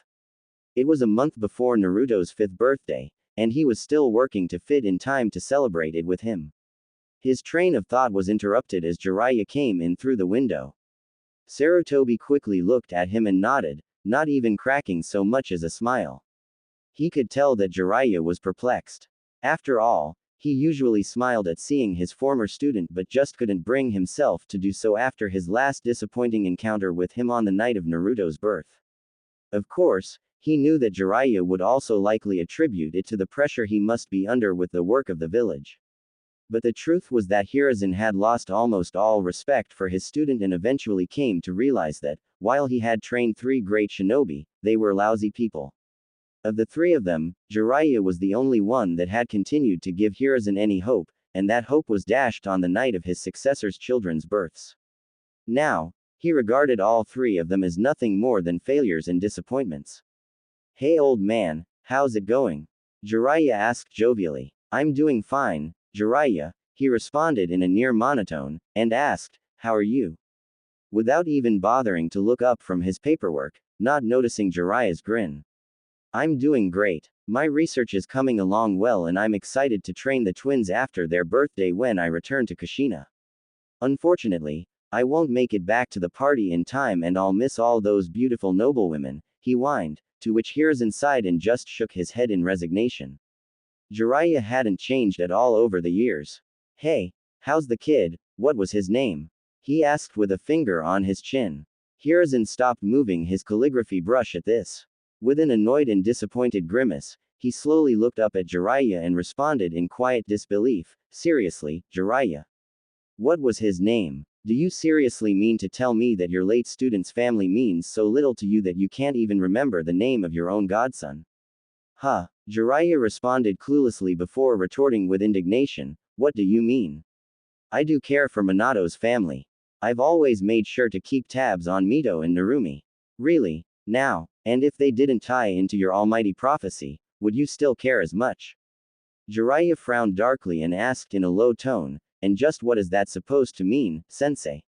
It was a month before Naruto's 5th birthday, and he was still working to fit in time to celebrate it with him. His train of thought was interrupted as Jiraiya came in through the window. Sarutobi quickly looked at him and nodded, not even cracking so much as a smile. He could tell that Jiraiya was perplexed. After all, he usually smiled at seeing his former student but just couldn't bring himself to do so after his last disappointing encounter with him on the night of Naruto's birth. Of course, he knew that Jiraiya would also likely attribute it to the pressure he must be under with the work of the village. But the truth was that Hiruzen had lost almost all respect for his student and eventually came to realize that, while he had trained 3 great shinobi, they were lousy people. Of the 3 of them, Jiraiya was the only one that had continued to give Hiruzen any hope, and that hope was dashed on the night of his successor's children's births. Now, he regarded all 3 of them as nothing more than failures and disappointments. Hey old man, how's it going? Jiraiya asked jovially. I'm doing fine, Jiraiya, he responded in a near monotone, and asked, how are you? Without even bothering to look up from his paperwork, not noticing Jiraiya's grin. I'm doing great. My research is coming along well and I'm excited to train the twins after their birthday when I return to Kushina. Unfortunately, I won't make it back to the party in time and I'll miss all those beautiful noblewomen, he whined, to which Hiruzen sighed and just shook his head in resignation. Jiraiya hadn't changed at all over the years. Hey, how's the kid, what was his name? He asked with a finger on his chin. Hiruzen stopped moving his calligraphy brush at this. With an annoyed and disappointed grimace, he slowly looked up at Jiraiya and responded in quiet disbelief, seriously, Jiraiya? What was his name? Do you seriously mean to tell me that your late student's family means so little to you that you can't even remember the name of your own godson? Huh, Jiraiya responded cluelessly before retorting with indignation, what do you mean? I do care for Minato's family. I've always made sure to keep tabs on Mito and Narumi. Really? Now, and if they didn't tie into your almighty prophecy, would you still care as much? Jiraiya frowned darkly and asked in a low tone, and just what is that supposed to mean, sensei?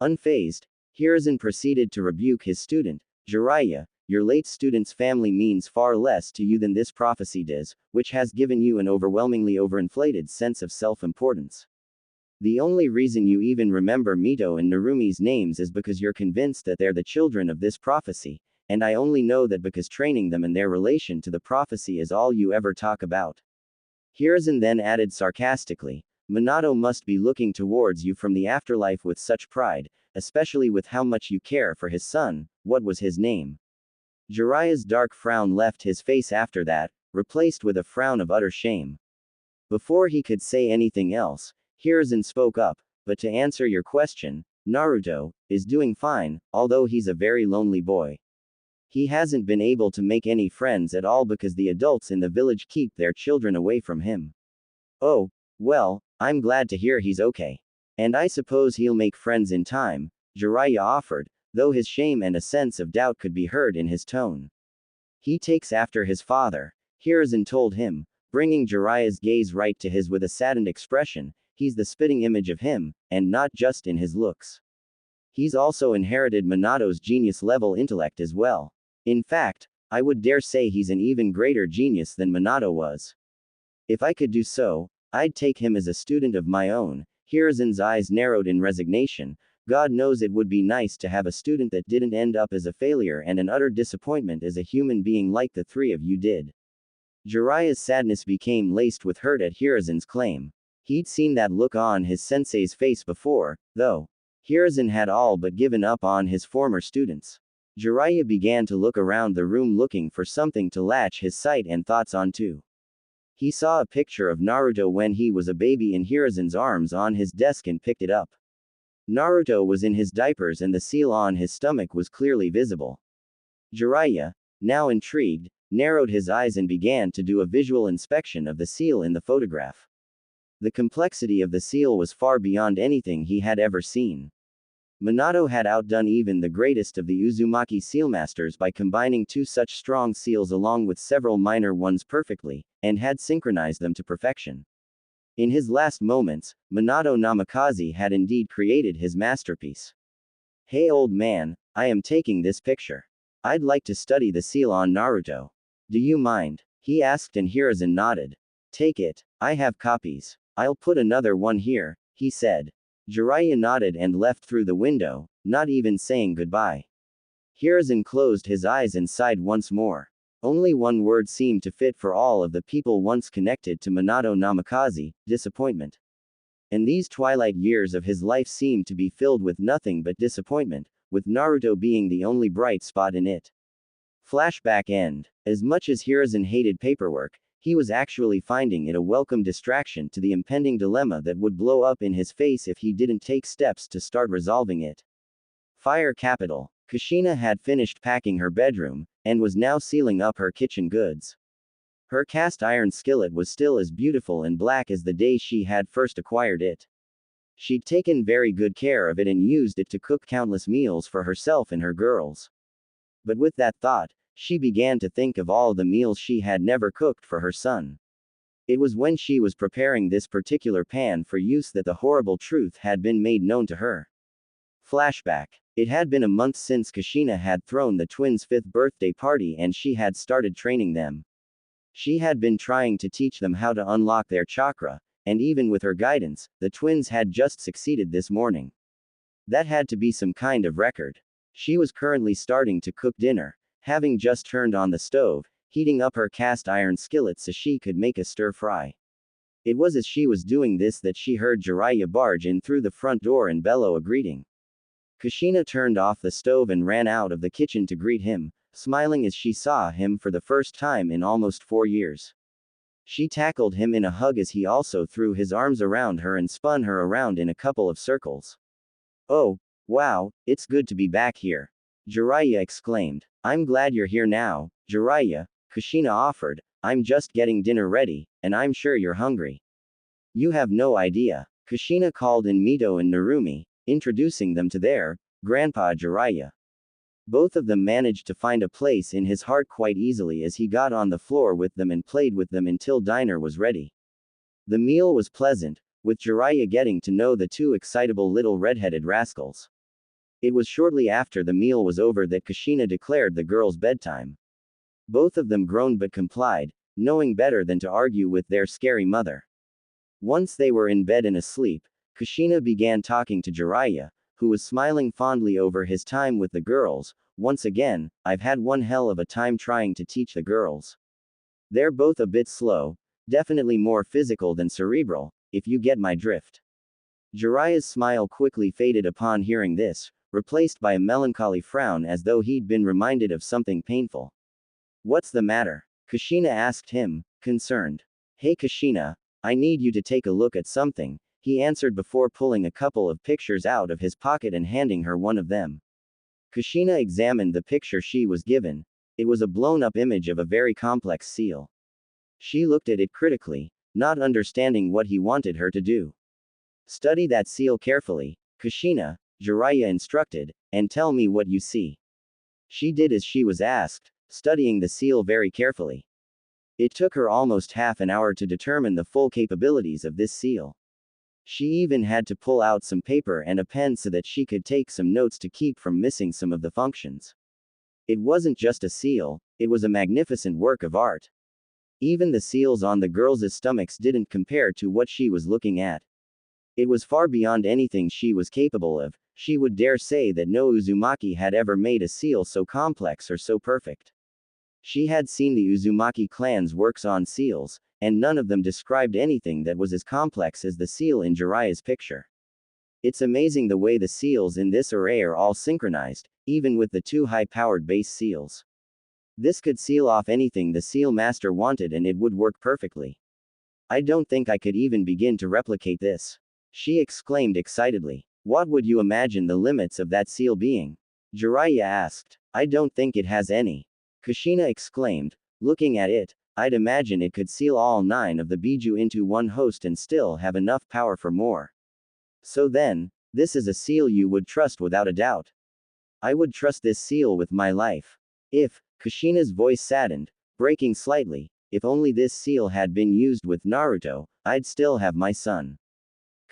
Unfazed, Hiruzen proceeded to rebuke his student, Jiraiya, your late student's family means far less to you than this prophecy does, which has given you an overwhelmingly overinflated sense of self-importance. The only reason you even remember Mito and Narumi's names is because you're convinced that they're the children of this prophecy, and I only know that because training them and their relation to the prophecy is all you ever talk about. Hiruzen then added sarcastically, Minato must be looking towards you from the afterlife with such pride, especially with how much you care for his son. What was his name? Jiraiya's dark frown left his face after that, replaced with a frown of utter shame. Before he could say anything else, Hiruzen spoke up, but to answer your question, Naruto is doing fine, although he's a very lonely boy. He hasn't been able to make any friends at all because the adults in the village keep their children away from him. Oh, well, I'm glad to hear he's okay. And I suppose he'll make friends in time, Jiraiya offered, though his shame and a sense of doubt could be heard in his tone. He takes after his father, Hiruzen told him, bringing Jiraiya's gaze right to his with a saddened expression. He's the spitting image of him, and not just in his looks. He's also inherited Minato's genius-level intellect as well. In fact, I would dare say he's an even greater genius than Minato was. If I could do so, I'd take him as a student of my own. Hiruzen's eyes narrowed in resignation. God knows it would be nice to have a student that didn't end up as a failure and an utter disappointment as a human being like the three of you did. Jiraiya's sadness became laced with hurt at Hiruzen's claim. He'd seen that look on his sensei's face before, though. Hiruzen had all but given up on his former students. Jiraiya began to look around the room looking for something to latch his sight and thoughts onto. He saw a picture of Naruto when he was a baby in Hiruzen's arms on his desk and picked it up. Naruto was in his diapers and the seal on his stomach was clearly visible. Jiraiya, now intrigued, narrowed his eyes and began to do a visual inspection of the seal in the photograph. The complexity of the seal was far beyond anything he had ever seen. Minato had outdone even the greatest of the Uzumaki sealmasters by combining two such strong seals along with several minor ones perfectly, and had synchronized them to perfection. In his last moments, Minato Namikaze had indeed created his masterpiece. Hey old man, I am taking this picture. I'd like to study the seal on Naruto. Do you mind? He asked and Hiruzen nodded. Take it, I have copies. I'll put another one here, he said. Jiraiya nodded and left through the window, not even saying goodbye. Hiruzen closed his eyes and sighed once more. Only one word seemed to fit for all of the people once connected to Minato Namikaze: disappointment. And these twilight years of his life seemed to be filled with nothing but disappointment, with Naruto being the only bright spot in it. Flashback end. As much as Hiruzen hated paperwork, he was actually finding it a welcome distraction to the impending dilemma that would blow up in his face if he didn't take steps to start resolving it. Fire capital. Kushina had finished packing her bedroom, and was now sealing up her kitchen goods. Her cast iron skillet was still as beautiful and black as the day she had first acquired it. She'd taken very good care of it and used it to cook countless meals for herself and her girls. But with that thought, she began to think of all the meals she had never cooked for her son. It was when she was preparing this particular pan for use that the horrible truth had been made known to her. Flashback. It had been a month since Kushina had thrown the twins' 5th birthday party and she had started training them. She had been trying to teach them how to unlock their chakra, and even with her guidance, the twins had just succeeded this morning. That had to be some kind of record. She was currently starting to cook dinner, having just turned on the stove, heating up her cast iron skillet so she could make a stir fry. It was as she was doing this that she heard Jiraiya barge in through the front door and bellow a greeting. Kushina turned off the stove and ran out of the kitchen to greet him, smiling as she saw him for the first time in almost 4 years. She tackled him in a hug as he also threw his arms around her and spun her around in a couple of circles. Oh, wow, it's good to be back here, Jiraiya exclaimed. I'm glad you're here now, Jiraiya, Kushina offered. I'm just getting dinner ready, and I'm sure you're hungry. You have no idea. Kushina called in Mito and Narumi, introducing them to their grandpa Jiraiya. Both of them managed to find a place in his heart quite easily as he got on the floor with them and played with them until dinner was ready. The meal was pleasant, with Jiraiya getting to know the two excitable little red-headed rascals. It was shortly after the meal was over that Kushina declared the girls' bedtime. Both of them groaned but complied, knowing better than to argue with their scary mother. Once they were in bed and asleep, Kushina began talking to Jiraiya, who was smiling fondly over his time with the girls. Once again, I've had one hell of a time trying to teach the girls. They're both a bit slow, definitely more physical than cerebral, if you get my drift. Jiraiya's smile quickly faded upon hearing this, replaced by a melancholy frown as though he'd been reminded of something painful. What's the matter? Kushina asked him, concerned. Hey Kushina, I need you to take a look at something, he answered before pulling a couple of pictures out of his pocket and handing her one of them. Kushina examined the picture she was given. It was a blown-up image of a very complex seal. She looked at it critically, not understanding what he wanted her to do. Study that seal carefully, Kushina, Jiraiya instructed, and tell me what you see. She did as she was asked, studying the seal very carefully. It took her almost half an hour to determine the full capabilities of this seal. She even had to pull out some paper and a pen so that she could take some notes to keep from missing some of the functions. It wasn't just a seal, it was a magnificent work of art. Even the seals on the girls' stomachs didn't compare to what she was looking at. It was far beyond anything she was capable of. She would dare say that no Uzumaki had ever made a seal so complex or so perfect. She had seen the Uzumaki clan's works on seals, and none of them described anything that was as complex as the seal in Jiraiya's picture. It's amazing the way the seals in this array are all synchronized, even with the two high-powered base seals. This could seal off anything the seal master wanted and it would work perfectly. I don't think I could even begin to replicate this. She exclaimed excitedly. What would you imagine the limits of that seal being? Jiraiya asked. I don't think it has any. Kushina exclaimed, looking at it. I'd imagine it could seal all 9 of the Biju into one host and still have enough power for more. So then, this is a seal you would trust without a doubt. I would trust this seal with my life. If, Kushina's voice saddened, breaking slightly, if only this seal had been used with Naruto, I'd still have my son.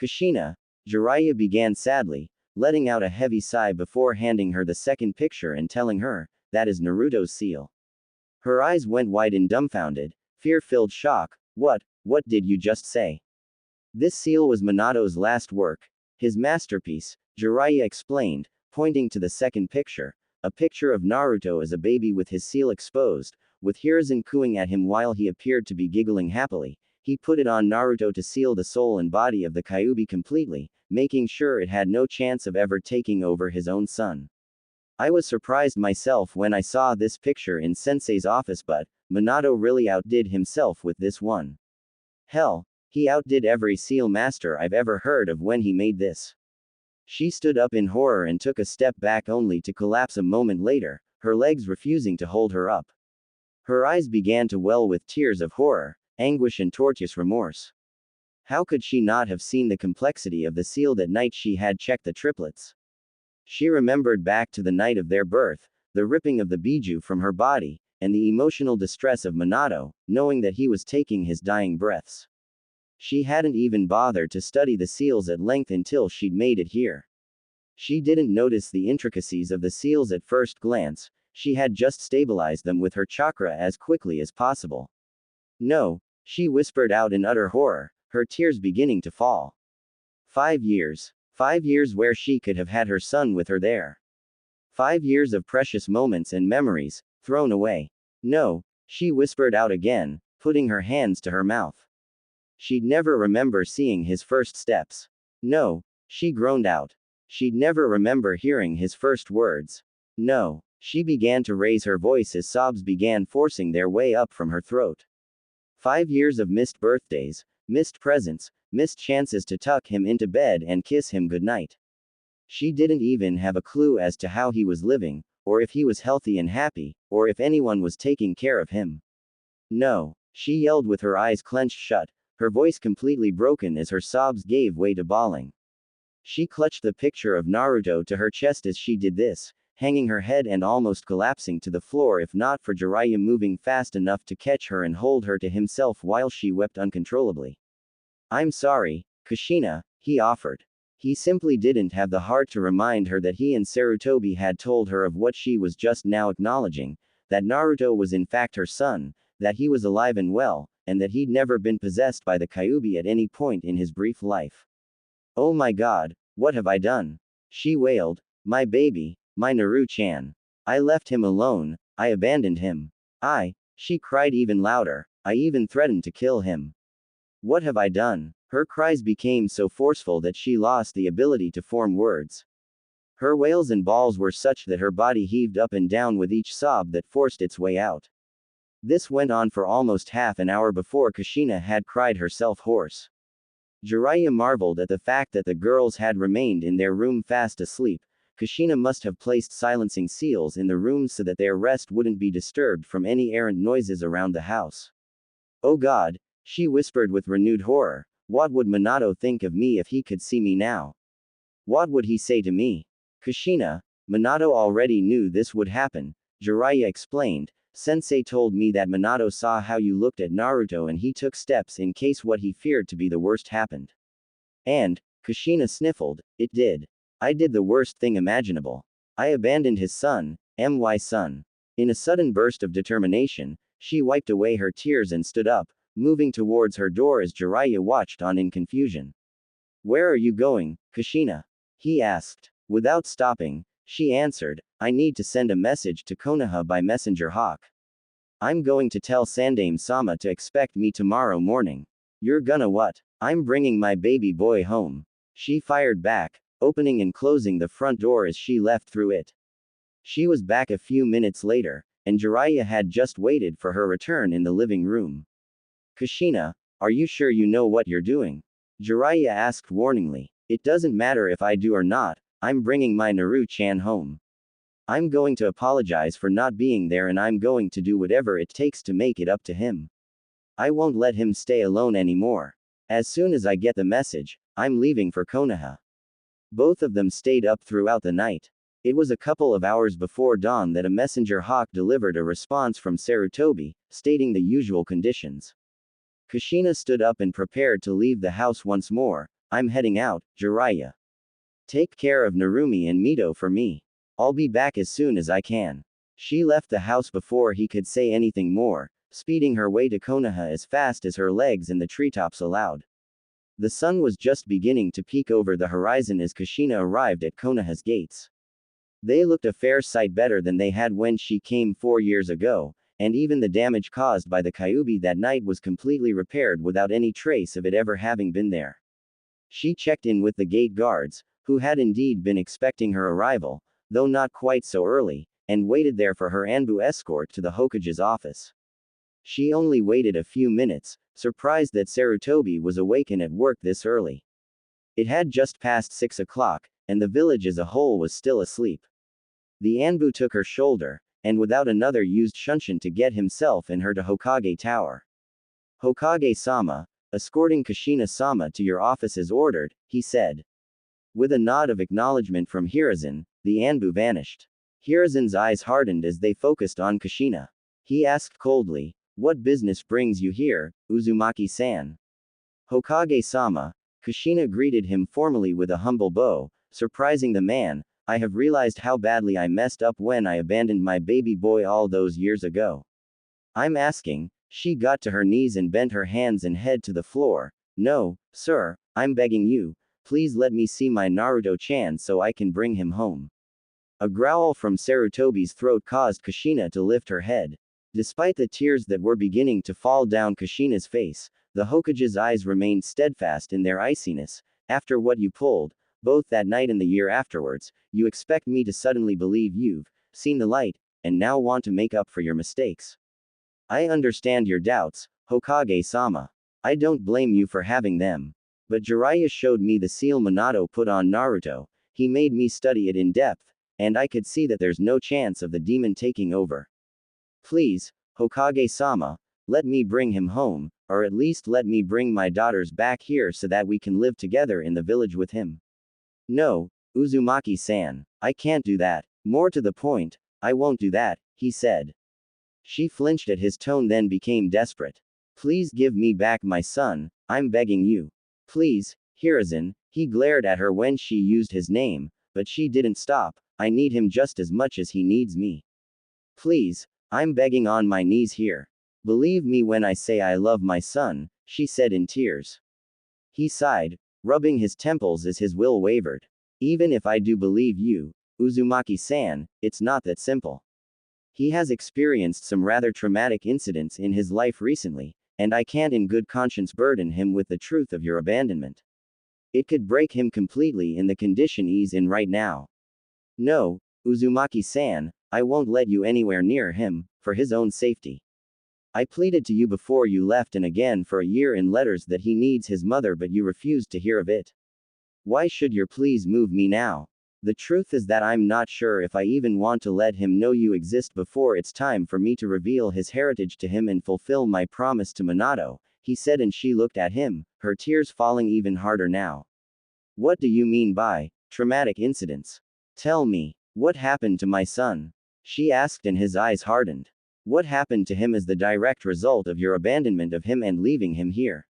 Kushina, Jiraiya began sadly, letting out a heavy sigh before handing her the second picture and telling her, that is Naruto's seal. Her eyes went wide in dumbfounded, fear-filled shock. What did you just say? This seal was Minato's last work, his masterpiece, Jiraiya explained, pointing to the second picture, a picture of Naruto as a baby with his seal exposed, with Hiruzen cooing at him while he appeared to be giggling happily. He put it on Naruto to seal the soul and body of the Kyuubi completely, making sure it had no chance of ever taking over his own son. I was surprised myself when I saw this picture in Sensei's office, but Minato really outdid himself with this one. Hell, he outdid every seal master I've ever heard of when he made this. She stood up in horror and took a step back only to collapse a moment later, her legs refusing to hold her up. Her eyes began to well with tears of horror, anguish and tortuous remorse. How could she not have seen the complexity of the seal that night she had checked the triplets? She remembered back to the night of their birth, the ripping of the Biju from her body, and the emotional distress of Minato, knowing that he was taking his dying breaths. She hadn't even bothered to study the seals at length until she'd made it here. She didn't notice the intricacies of the seals at first glance, she had just stabilized them with her chakra as quickly as possible. No, she whispered out in utter horror, her tears beginning to fall. 5 years. 5 years where she could have had her son with her there. 5 years of precious moments and memories, thrown away. No, she whispered out again, putting her hands to her mouth. She'd never remember seeing his first steps. No, she groaned out. She'd never remember hearing his first words. No, she began to raise her voice as sobs began forcing their way up from her throat. 5 years of missed birthdays, missed presents, missed chances to tuck him into bed and kiss him goodnight. She didn't even have a clue as to how he was living, or if he was healthy and happy, or if anyone was taking care of him. No, she yelled with her eyes clenched shut, her voice completely broken as her sobs gave way to bawling. She clutched the picture of Naruto to her chest as she did this, hanging her head and almost collapsing to the floor if not for Jiraiya moving fast enough to catch her and hold her to himself while she wept uncontrollably. I'm sorry, Kushina, he offered. He simply didn't have the heart to remind her that he and Sarutobi had told her of what she was just now acknowledging, that Naruto was in fact her son, that he was alive and well, and that he'd never been possessed by the Kyuubi at any point in his brief life. Oh my god, what have I done? She wailed. My baby, my Naru-chan. I left him alone, I abandoned him. She cried even louder, I even threatened to kill him. What have I done? Her cries became so forceful that she lost the ability to form words. Her wails and bawls were such that her body heaved up and down with each sob that forced its way out. This went on for almost half an hour before Kushina had cried herself hoarse. Jiraiya marveled at the fact that the girls had remained in their room fast asleep. Kushina must have placed silencing seals in the rooms so that their rest wouldn't be disturbed from any errant noises around the house. Oh god, she whispered with renewed horror, what would Minato think of me if he could see me now? What would he say to me? Kushina, Minato already knew this would happen, Jiraiya explained. Sensei told me that Minato saw how you looked at Naruto and he took steps in case what he feared to be the worst happened. And, Kushina sniffled, it did. I did the worst thing imaginable. I abandoned his son, my son. In a sudden burst of determination, she wiped away her tears and stood up, moving towards her door as Jiraiya watched on in confusion. Where are you going, Kushina? He asked. Without stopping, she answered, I need to send a message to Konoha by messenger hawk. I'm going to tell Sandaime-sama to expect me tomorrow morning. You're gonna what? I'm bringing my baby boy home. She fired back, opening and closing the front door as she left through it. She was back a few minutes later, and Jiraiya had just waited for her return in the living room. Kushina, are you sure you know what you're doing? Jiraiya asked warningly. It doesn't matter if I do or not, I'm bringing my Naru-chan home. I'm going to apologize for not being there and I'm going to do whatever it takes to make it up to him. I won't let him stay alone anymore. As soon as I get the message, I'm leaving for Konoha. Both of them stayed up throughout the night. It was a couple of hours before dawn that a messenger hawk delivered a response from Sarutobi, stating the usual conditions. Kushina stood up and prepared to leave the house once more. I'm heading out, Jiraiya. Take care of Narumi and Mito for me. I'll be back as soon as I can. She left the house before he could say anything more, speeding her way to Konoha as fast as her legs and the treetops allowed. The sun was just beginning to peek over the horizon as Kushina arrived at Konoha's gates. They looked a fair sight better than they had when she came 4 years ago, and even the damage caused by the Kyuubi that night was completely repaired without any trace of it ever having been there. She checked in with the gate guards, who had indeed been expecting her arrival, though not quite so early, and waited there for her Anbu escort to the Hokage's office. She only waited a few minutes, surprised that Sarutobi was awake and at work this early. It had just passed 6 o'clock, and the village as a whole was still asleep. The Anbu took her shoulder, and without another used Shunshin to get himself and her to Hokage Tower. Hokage-sama, escorting Kushina-sama to your office as ordered, he said. With a nod of acknowledgement from Hiruzen, the Anbu vanished. Hiruzen's eyes hardened as they focused on Kushina. He asked coldly, what business brings you here, Uzumaki-san? Hokage-sama, Kushina greeted him formally with a humble bow, surprising the man. I have realized how badly I messed up when I abandoned my baby boy all those years ago. I'm asking. She got to her knees and bent her hands and head to the floor. No, sir, I'm begging you, please let me see my Naruto-chan so I can bring him home. A growl from Sarutobi's throat caused Kushina to lift her head. Despite the tears that were beginning to fall down Kushina's face, the Hokage's eyes remained steadfast in their iciness. After what you pulled, both that night and the year afterwards, you expect me to suddenly believe you've seen the light, and now want to make up for your mistakes. I understand your doubts, Hokage-sama. I don't blame you for having them. But Jiraiya showed me the seal Minato put on Naruto, he made me study it in depth, and I could see that there's no chance of the demon taking over. Please, Hokage-sama, let me bring him home, or at least let me bring my daughters back here so that we can live together in the village with him. No, Uzumaki-san, I can't do that. More to the point, I won't do that, he said. She flinched at his tone then became desperate. Please give me back my son, I'm begging you. Please, Hiruzen, he glared at her when she used his name, but she didn't stop. I need him just as much as he needs me. Please, I'm begging on my knees here. Believe me when I say I love my son, she said in tears. He sighed, rubbing his temples as his will wavered. Even if I do believe you, Uzumaki-san, it's not that simple. He has experienced some rather traumatic incidents in his life recently, and I can't in good conscience burden him with the truth of your abandonment. It could break him completely in the condition he's in right now. No, Uzumaki-san, I won't let you anywhere near him, for his own safety. I pleaded to you before you left and again for a year in letters that he needs his mother, but you refused to hear of it. Why should your pleas move me now? The truth is that I'm not sure if I even want to let him know you exist before it's time for me to reveal his heritage to him and fulfill my promise to Minato, he said, and she looked at him, her tears falling even harder now. What do you mean by traumatic incidents? Tell me, what happened to my son? She asked, and his eyes hardened. What happened to him as the direct result of your abandonment of him and leaving him here?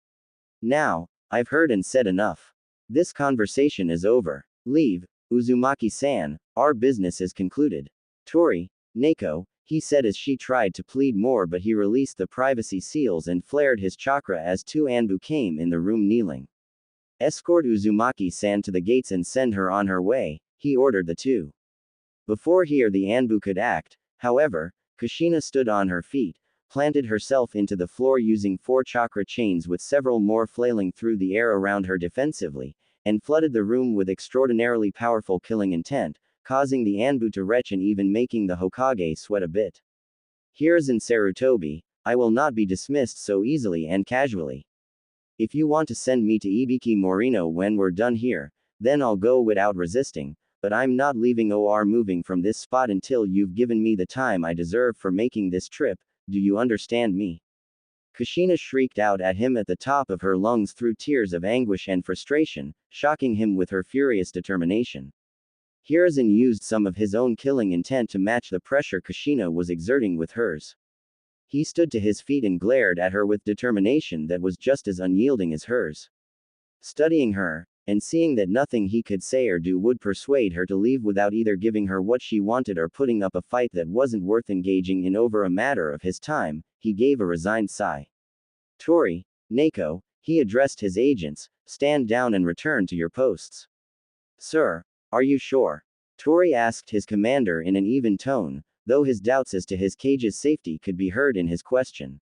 Now, I've heard and said enough. This conversation is over. Leave, Uzumaki-san, our business is concluded. Tori, Neko, he said as she tried to plead more, but he released the privacy seals and flared his chakra as two Anbu came in the room kneeling. Escort Uzumaki-san to the gates and send her on her way, he ordered the two. Before he or the Anbu could act, however, Kushina stood on her feet, planted herself into the floor using 4 chakra chains with several more flailing through the air around her defensively, and flooded the room with extraordinarily powerful killing intent, causing the Anbu to retch and even making the Hokage sweat a bit. Hiruzen Sarutobi, I will not be dismissed so easily and casually. If you want to send me to Ibiki Morino when we're done here, then I'll go without resisting, but I'm not leaving or moving from this spot until you've given me the time I deserve for making this trip, do you understand me? Kushina shrieked out at him at the top of her lungs through tears of anguish and frustration, shocking him with her furious determination. Hiruzen used some of his own killing intent to match the pressure Kushina was exerting with hers. He stood to his feet and glared at her with determination that was just as unyielding as hers. Studying her, and seeing that nothing he could say or do would persuade her to leave without either giving her what she wanted or putting up a fight that wasn't worth engaging in over a matter of his time, he gave a resigned sigh. Tori, Neko, he addressed his agents, stand down and return to your posts. Sir, are you sure? Tori asked his commander in an even tone, though his doubts as to his cage's safety could be heard in his question.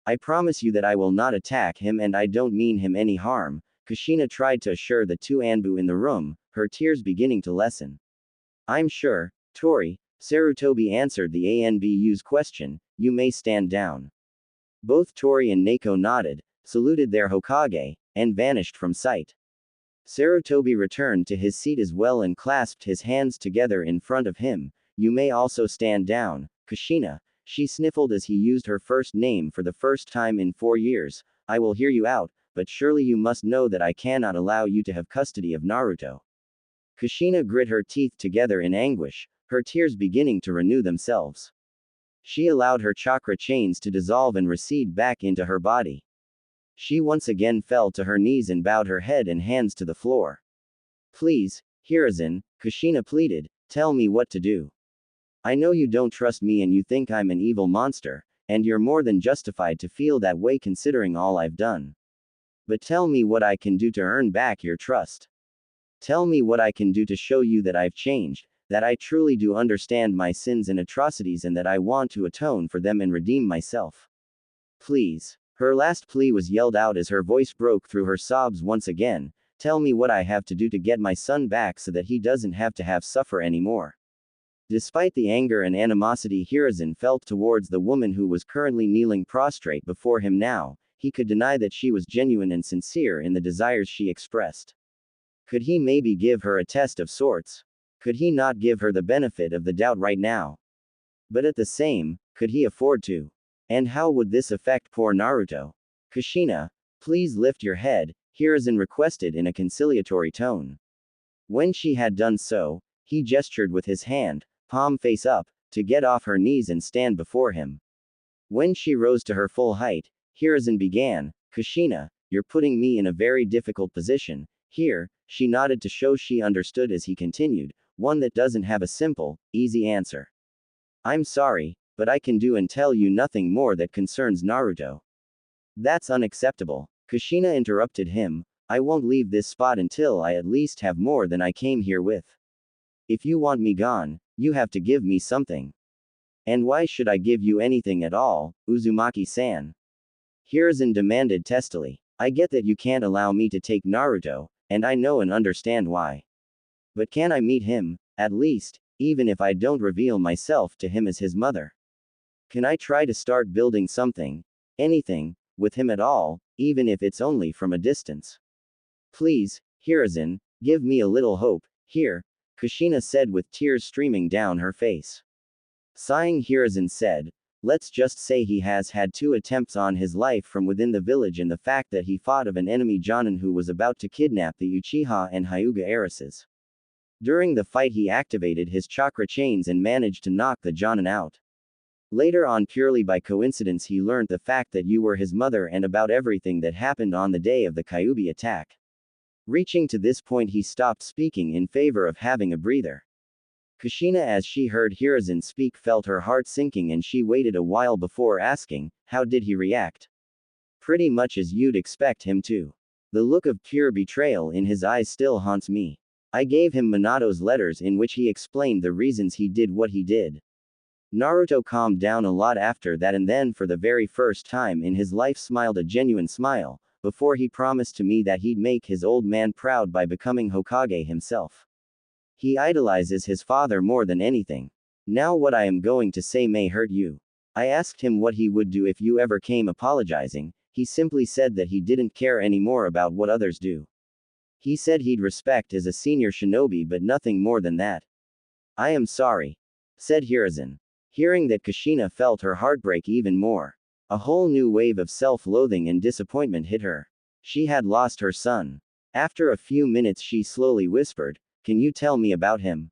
I promise you that I will not attack him and I don't mean him any harm, Kushina tried to assure the two Anbu in the room, her tears beginning to lessen. I'm sure, Tori, Sarutobi answered the Anbu's question, you may stand down. Both Tori and Neko nodded, saluted their Hokage, and vanished from sight. Sarutobi returned to his seat as well and clasped his hands together in front of him. You may also stand down, Kushina, she sniffled as he used her first name for the first time in 4 years. I will hear you out, but surely you must know that I cannot allow you to have custody of Naruto. Kushina grit her teeth together in anguish, her tears beginning to renew themselves. She allowed her chakra chains to dissolve and recede back into her body. She once again fell to her knees and bowed her head and hands to the floor. Please, Hiruzen, Kushina pleaded, tell me what to do. I know you don't trust me and you think I'm an evil monster, and you're more than justified to feel that way considering all I've done. But tell me what I can do to earn back your trust. Tell me what I can do to show you that I've changed, that I truly do understand my sins and atrocities and that I want to atone for them and redeem myself. Please. Her last plea was yelled out as her voice broke through her sobs once again. Tell me what I have to do to get my son back so that he doesn't have to suffer anymore. Despite the anger and animosity Hiruzen felt towards the woman who was currently kneeling prostrate before him now, he could deny that she was genuine and sincere in the desires she expressed. Could he maybe give her a test of sorts? Could he not give her the benefit of the doubt right now? But at the same, could he afford to? And how would this affect poor Naruto? Kushina, please lift your head, Hiruzen requested in a conciliatory tone. When she had done so, he gestured with his hand, palm face up, to get off her knees and stand before him. When she rose to her full height, Hiruzen began, Kushina, you're putting me in a very difficult position. Here, she nodded to show she understood as he continued, one that doesn't have a simple, easy answer. I'm sorry, but I can do and tell you nothing more that concerns Naruto. That's unacceptable. Kushina interrupted him, I won't leave this spot until I at least have more than I came here with. If you want me gone, you have to give me something. And why should I give you anything at all, Uzumaki-san? Hiruzen demanded testily. I get that you can't allow me to take Naruto, and I know and understand why. But can I meet him, at least, even if I don't reveal myself to him as his mother? Can I try to start building something, anything, with him at all, even if it's only from a distance? Please, Hiruzen, give me a little hope, here, Kushina said with tears streaming down her face. Sighing, Hiruzen said, let's just say he has had 2 attempts on his life from within the village, and the fact that he fought of an enemy Jonin who was about to kidnap the Uchiha and Hyuga heiresses. During the fight he activated his chakra chains and managed to knock the Jonin out. Later on, purely by coincidence, he learned the fact that you were his mother and about everything that happened on the day of the Kyuubi attack. Reaching to this point, he stopped speaking in favor of having a breather. Kushina, as she heard Hiruzen speak, felt her heart sinking, and she waited a while before asking, how did he react? Pretty much as you'd expect him to. The look of pure betrayal in his eyes still haunts me. I gave him Minato's letters in which he explained the reasons he did what he did. Naruto calmed down a lot after that, and then for the very first time in his life smiled a genuine smile, before he promised to me that he'd make his old man proud by becoming Hokage himself. He idolizes his father more than anything. Now what I am going to say may hurt you. I asked him what he would do if you ever came apologizing. He simply said that he didn't care anymore about what others do. He said he'd respect as a senior shinobi, but nothing more than that. I am sorry, said Hiruzen. Hearing that, Kushina felt her heart break even more. A whole new wave of self-loathing and disappointment hit her. She had lost her son. After a few minutes she slowly whispered, can you tell me about him?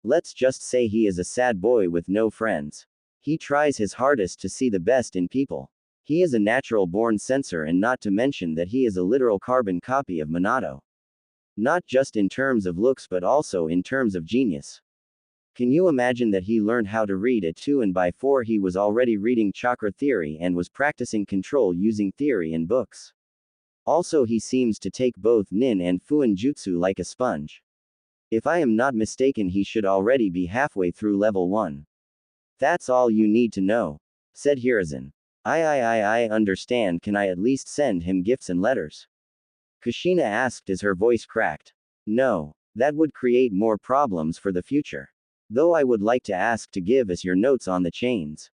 Let's just say he is a sad boy with no friends. He tries his hardest to see the best in people. He is a natural-born censor, and not to mention that he is a literal carbon copy of Minato. Not just in terms of looks but also in terms of genius. Can you imagine that he learned how to read at 2, and by 4 he was already reading chakra theory and was practicing control using theory in books. Also, he seems to take both nin and fuin jutsu like a sponge. If I am not mistaken, he should already be halfway through level 1. That's all you need to know, said Hiruzen. I understand. Can I at least send him gifts and letters? Kushina asked as her voice cracked. No, that would create more problems for the future. Though I would like to ask to give us your notes on the chains.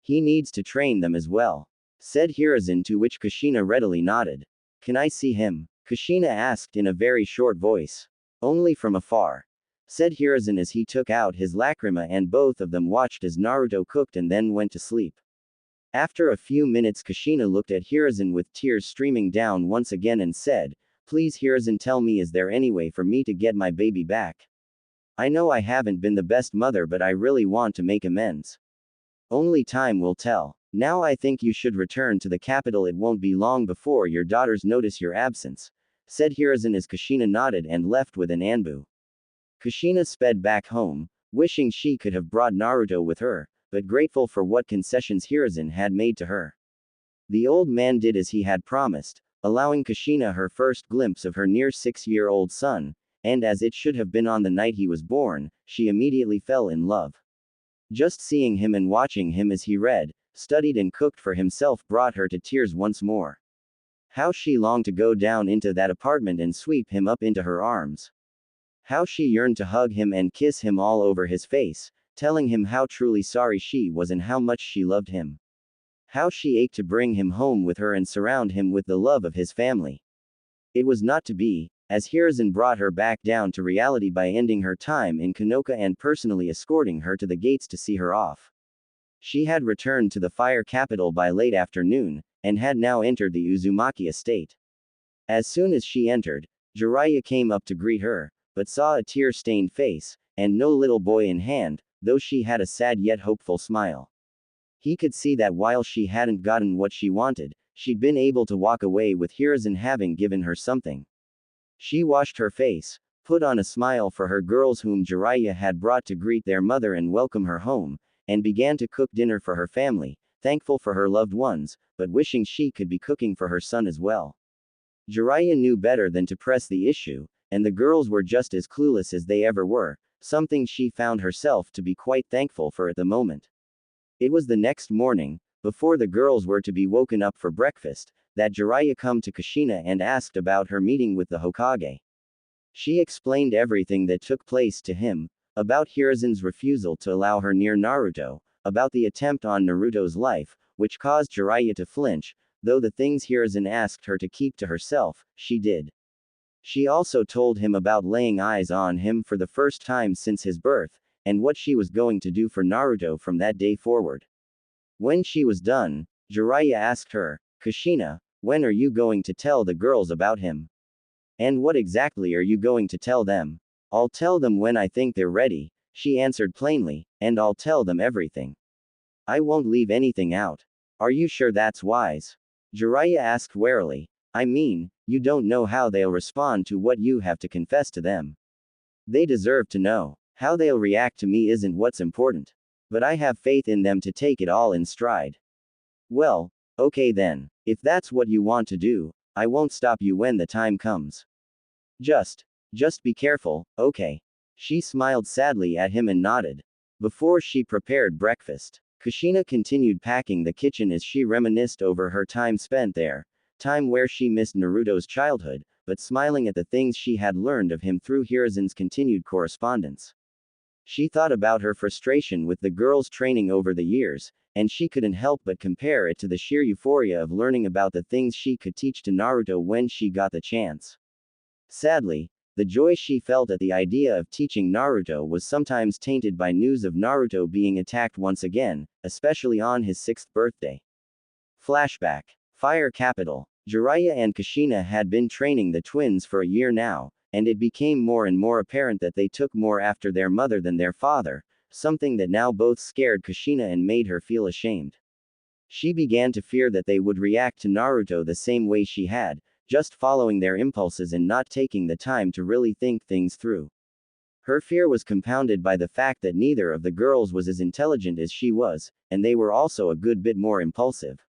He needs to train them as well, said Hiruzen, to which Kushina readily nodded. Can I see him? Kushina asked in a very short voice. Only from afar, said Hiruzen as he took out his lacrima, and both of them watched as Naruto cooked and then went to sleep. After a few minutes, Kushina looked at Hiruzen with tears streaming down once again and said, please Hiruzen, tell me, is there any way for me to get my baby back? I know I haven't been the best mother, but I really want to make amends. Only time will tell. Now I think you should return to the capital. It won't be long before your daughters notice your absence, said Hiruzen as Kushina nodded and left with an Anbu. Kushina sped back home, wishing she could have brought Naruto with her, but grateful for what concessions Hiruzen had made to her. The old man did as he had promised, allowing Kushina her first glimpse of her near 6-year-old son, and as it should have been on the night he was born, she immediately fell in love. Just seeing him and watching him as he read, studied and cooked for himself brought her to tears once more. How she longed to go down into that apartment and sweep him up into her arms. How she yearned to hug him and kiss him all over his face, telling him how truly sorry she was and how much she loved him. How she ached to bring him home with her and surround him with the love of his family. It was not to be, as Hiruzen brought her back down to reality by ending her time in Konoha and personally escorting her to the gates to see her off. She had returned to the fire capital by late afternoon, and had now entered the Uzumaki estate. As soon as she entered, Jiraiya came up to greet her, but saw a tear-stained face, and no little boy in hand, though she had a sad yet hopeful smile. He could see that while she hadn't gotten what she wanted, she'd been able to walk away with Hiruzen having given her something. She washed her face, put on a smile for her girls whom Jiraiya had brought to greet their mother and welcome her home, and began to cook dinner for her family, thankful for her loved ones, but wishing she could be cooking for her son as well. Jiraiya knew better than to press the issue, and the girls were just as clueless as they ever were, something she found herself to be quite thankful for at the moment. It was the next morning, before the girls were to be woken up for breakfast, that Jiraiya come to Kushina and asked about her meeting with the Hokage. She explained everything that took place to him, about Hiruzen's refusal to allow her near Naruto, about the attempt on Naruto's life, which caused Jiraiya to flinch, though the things Hiruzen asked her to keep to herself, she did. She also told him about laying eyes on him for the first time since his birth, and what she was going to do for Naruto from that day forward. When she was done, Jiraiya asked her, Kushina, when are you going to tell the girls about him? And what exactly are you going to tell them? I'll tell them when I think they're ready, she answered plainly, and I'll tell them everything. I won't leave anything out. Are you sure that's wise? Jiraiya asked warily. I mean, you don't know how they'll respond to what you have to confess to them. They deserve to know. How they'll react to me isn't what's important. But I have faith in them to take it all in stride. Well, okay then. If that's what you want to do, I won't stop you when the time comes. Just be careful, okay? She smiled sadly at him and nodded. Before she prepared breakfast, Kushina continued packing the kitchen as she reminisced over her time spent there, time where she missed Naruto's childhood, but smiling at the things she had learned of him through Hiruzen's continued correspondence. She thought about her frustration with the girls' training over the years, and she couldn't help but compare it to the sheer euphoria of learning about the things she could teach to Naruto when she got the chance. Sadly, the joy she felt at the idea of teaching Naruto was sometimes tainted by news of Naruto being attacked once again, especially on his 6th birthday. Flashback. Fire Capital. Jiraiya and Kushina had been training the twins for a year now, and it became more and more apparent that they took more after their mother than their father, something that now both scared Kushina and made her feel ashamed. She began to fear that they would react to Naruto the same way she had, just following their impulses and not taking the time to really think things through. Her fear was compounded by the fact that neither of the girls was as intelligent as she was, and they were also a good bit more impulsive.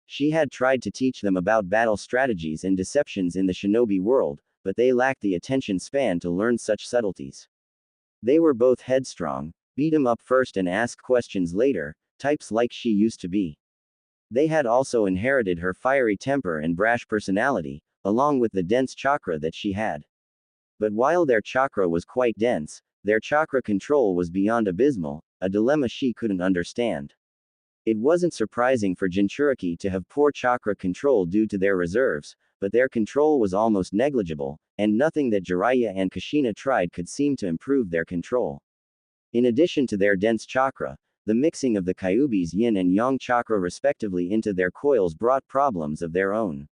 She had tried to teach them about battle strategies and deceptions in the shinobi world, but they lacked the attention span to learn such subtleties. They were both headstrong, beat 'em up first and ask questions later, types like she used to be. They had also inherited her fiery temper and brash personality, along with the dense chakra that she had. But while their chakra was quite dense, their chakra control was beyond abysmal, a dilemma she couldn't understand. It wasn't surprising for Jinchuriki to have poor chakra control due to their reserves, but their control was almost negligible, and nothing that Jiraiya and Kushina tried could seem to improve their control. In addition to their dense chakra, the mixing of the Kyuubi's yin and yang chakra respectively into their coils brought problems of their own.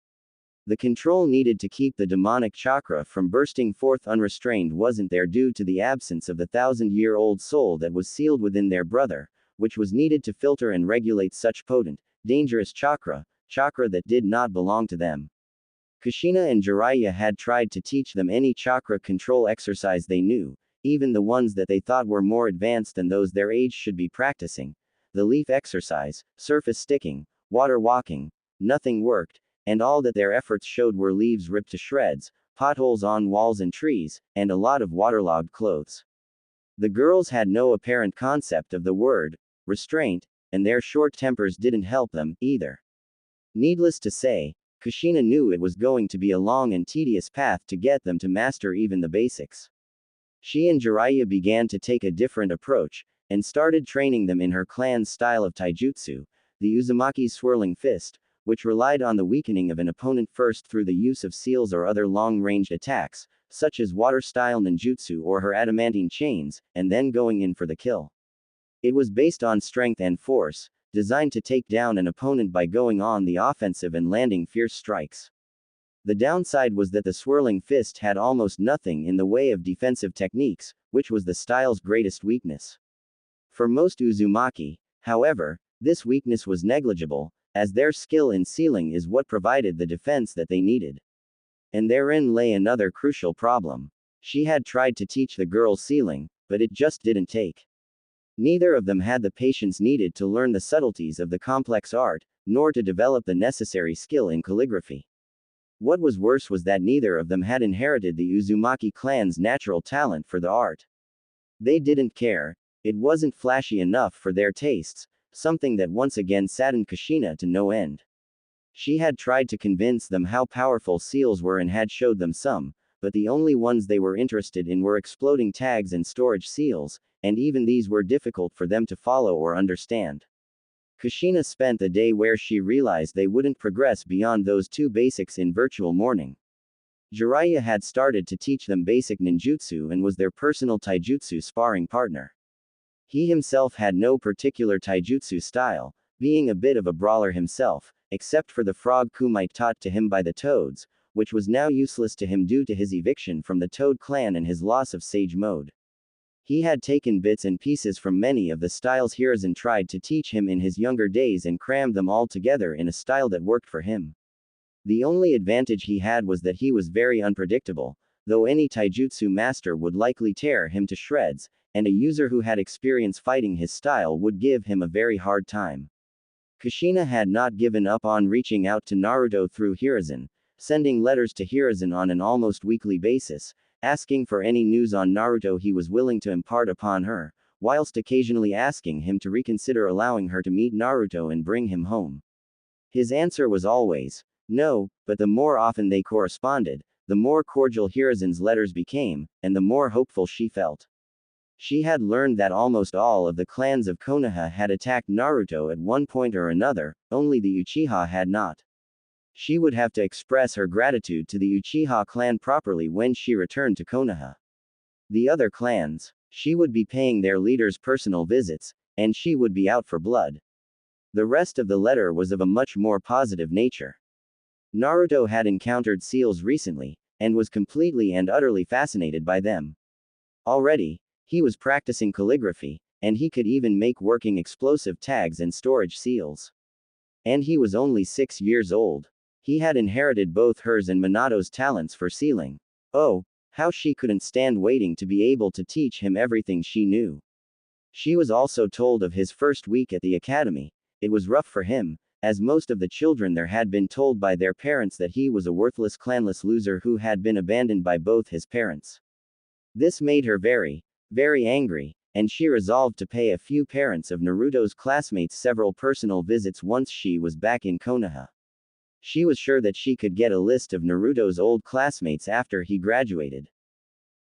The control needed to keep the demonic chakra from bursting forth unrestrained wasn't there due to the absence of the 1,000-year-old soul that was sealed within their brother, which was needed to filter and regulate such potent, dangerous chakra that did not belong to them. Kushina and Jiraiya had tried to teach them any chakra control exercise they knew, even the ones that they thought were more advanced than those their age should be practicing. The leaf exercise, surface sticking, water walking, nothing worked, and all that their efforts showed were leaves ripped to shreds, potholes on walls and trees, and a lot of waterlogged clothes. The girls had no apparent concept of the word restraint, and their short tempers didn't help them, either. Needless to say, Kushina knew it was going to be a long and tedious path to get them to master even the basics. She and Jiraiya began to take a different approach, and started training them in her clan's style of taijutsu, the Uzumaki's swirling fist, which relied on the weakening of an opponent first through the use of seals or other long-ranged attacks, such as water-style ninjutsu or her adamantine chains, and then going in for the kill. It was based on strength and force, designed to take down an opponent by going on the offensive and landing fierce strikes. The downside was that the swirling fist had almost nothing in the way of defensive techniques, which was the style's greatest weakness. For most Uzumaki, however, this weakness was negligible, as their skill in sealing is what provided the defense that they needed. And therein lay another crucial problem. She had tried to teach the girls sealing, but it just didn't take. Neither of them had the patience needed to learn the subtleties of the complex art, nor to develop the necessary skill in calligraphy. What was worse was that neither of them had inherited the Uzumaki clan's natural talent for the art. They didn't care. It wasn't flashy enough for their tastes, something that once again saddened Kushina to no end. She had tried to convince them how powerful seals were and had showed them some, but the only ones they were interested in were exploding tags and storage seals, and even these were difficult for them to follow or understand. Kushina spent the day where she realized they wouldn't progress beyond those two basics in virtual mourning. Jiraiya had started to teach them basic ninjutsu and was their personal taijutsu sparring partner. He himself had no particular taijutsu style, being a bit of a brawler himself, except for the frog kumite taught to him by the toads, which was now useless to him due to his eviction from the Toad clan and his loss of sage mode. He had taken bits and pieces from many of the styles Hiruzen tried to teach him in his younger days and crammed them all together in a style that worked for him. The only advantage he had was that he was very unpredictable, though any taijutsu master would likely tear him to shreds, and a user who had experience fighting his style would give him a very hard time. Kushina had not given up on reaching out to Naruto through Hiruzen, sending letters to Hiruzen on an almost weekly basis, asking for any news on Naruto he was willing to impart upon her, whilst occasionally asking him to reconsider allowing her to meet Naruto and bring him home. His answer was always no, but the more often they corresponded, the more cordial Hiruzen's letters became, and the more hopeful she felt. She had learned that almost all of the clans of Konoha had attacked Naruto at one point or another, only the Uchiha had not. She would have to express her gratitude to the Uchiha clan properly when she returned to Konoha. The other clans, she would be paying their leaders personal visits, and she would be out for blood. The rest of the letter was of a much more positive nature. Naruto had encountered seals recently, and was completely and utterly fascinated by them. Already, he was practicing calligraphy, and he could even make working explosive tags and storage seals. And he was only 6 years old. He had inherited both hers and Minato's talents for sealing. Oh, how she couldn't stand waiting to be able to teach him everything she knew. She was also told of his first week at the academy. It was rough for him, as most of the children there had been told by their parents that he was a worthless clanless loser who had been abandoned by both his parents. This made her very, very angry, and she resolved to pay a few parents of Naruto's classmates several personal visits once she was back in Konoha. She was sure that she could get a list of Naruto's old classmates after he graduated.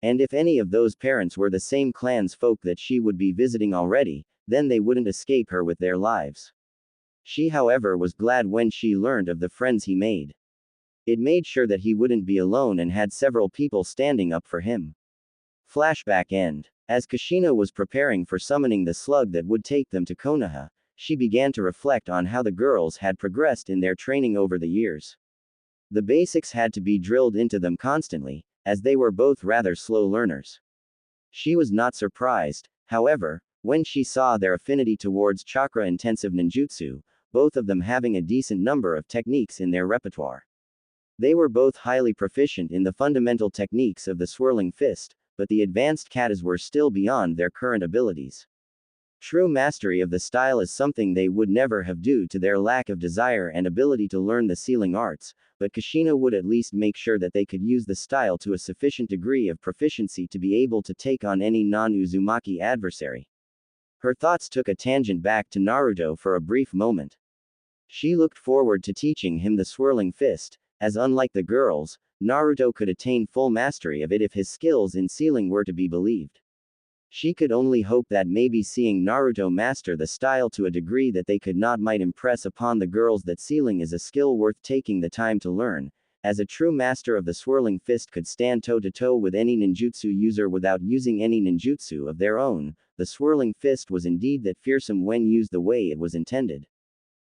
And if any of those parents were the same clan's folk that she would be visiting already, then they wouldn't escape her with their lives. She, however, was glad when she learned of the friends he made. It made sure that he wouldn't be alone and had several people standing up for him. Flashback end. As Kushina was preparing for summoning the slug that would take them to Konoha, she began to reflect on how the girls had progressed in their training over the years. The basics had to be drilled into them constantly, as they were both rather slow learners. She was not surprised, however, when she saw their affinity towards chakra-intensive ninjutsu, both of them having a decent number of techniques in their repertoire. They were both highly proficient in the fundamental techniques of the swirling fist, but the advanced katas were still beyond their current abilities. True mastery of the style is something they would never have due to their lack of desire and ability to learn the sealing arts, but Kushina would at least make sure that they could use the style to a sufficient degree of proficiency to be able to take on any non-Uzumaki adversary. Her thoughts took a tangent back to Naruto for a brief moment. She looked forward to teaching him the swirling fist, as unlike the girls, Naruto could attain full mastery of it if his skills in sealing were to be believed. She could only hope that maybe seeing Naruto master the style to a degree that they could not might impress upon the girls that sealing is a skill worth taking the time to learn, as a true master of the swirling fist could stand toe-to-toe with any ninjutsu user without using any ninjutsu of their own. The swirling fist was indeed that fearsome when used the way it was intended.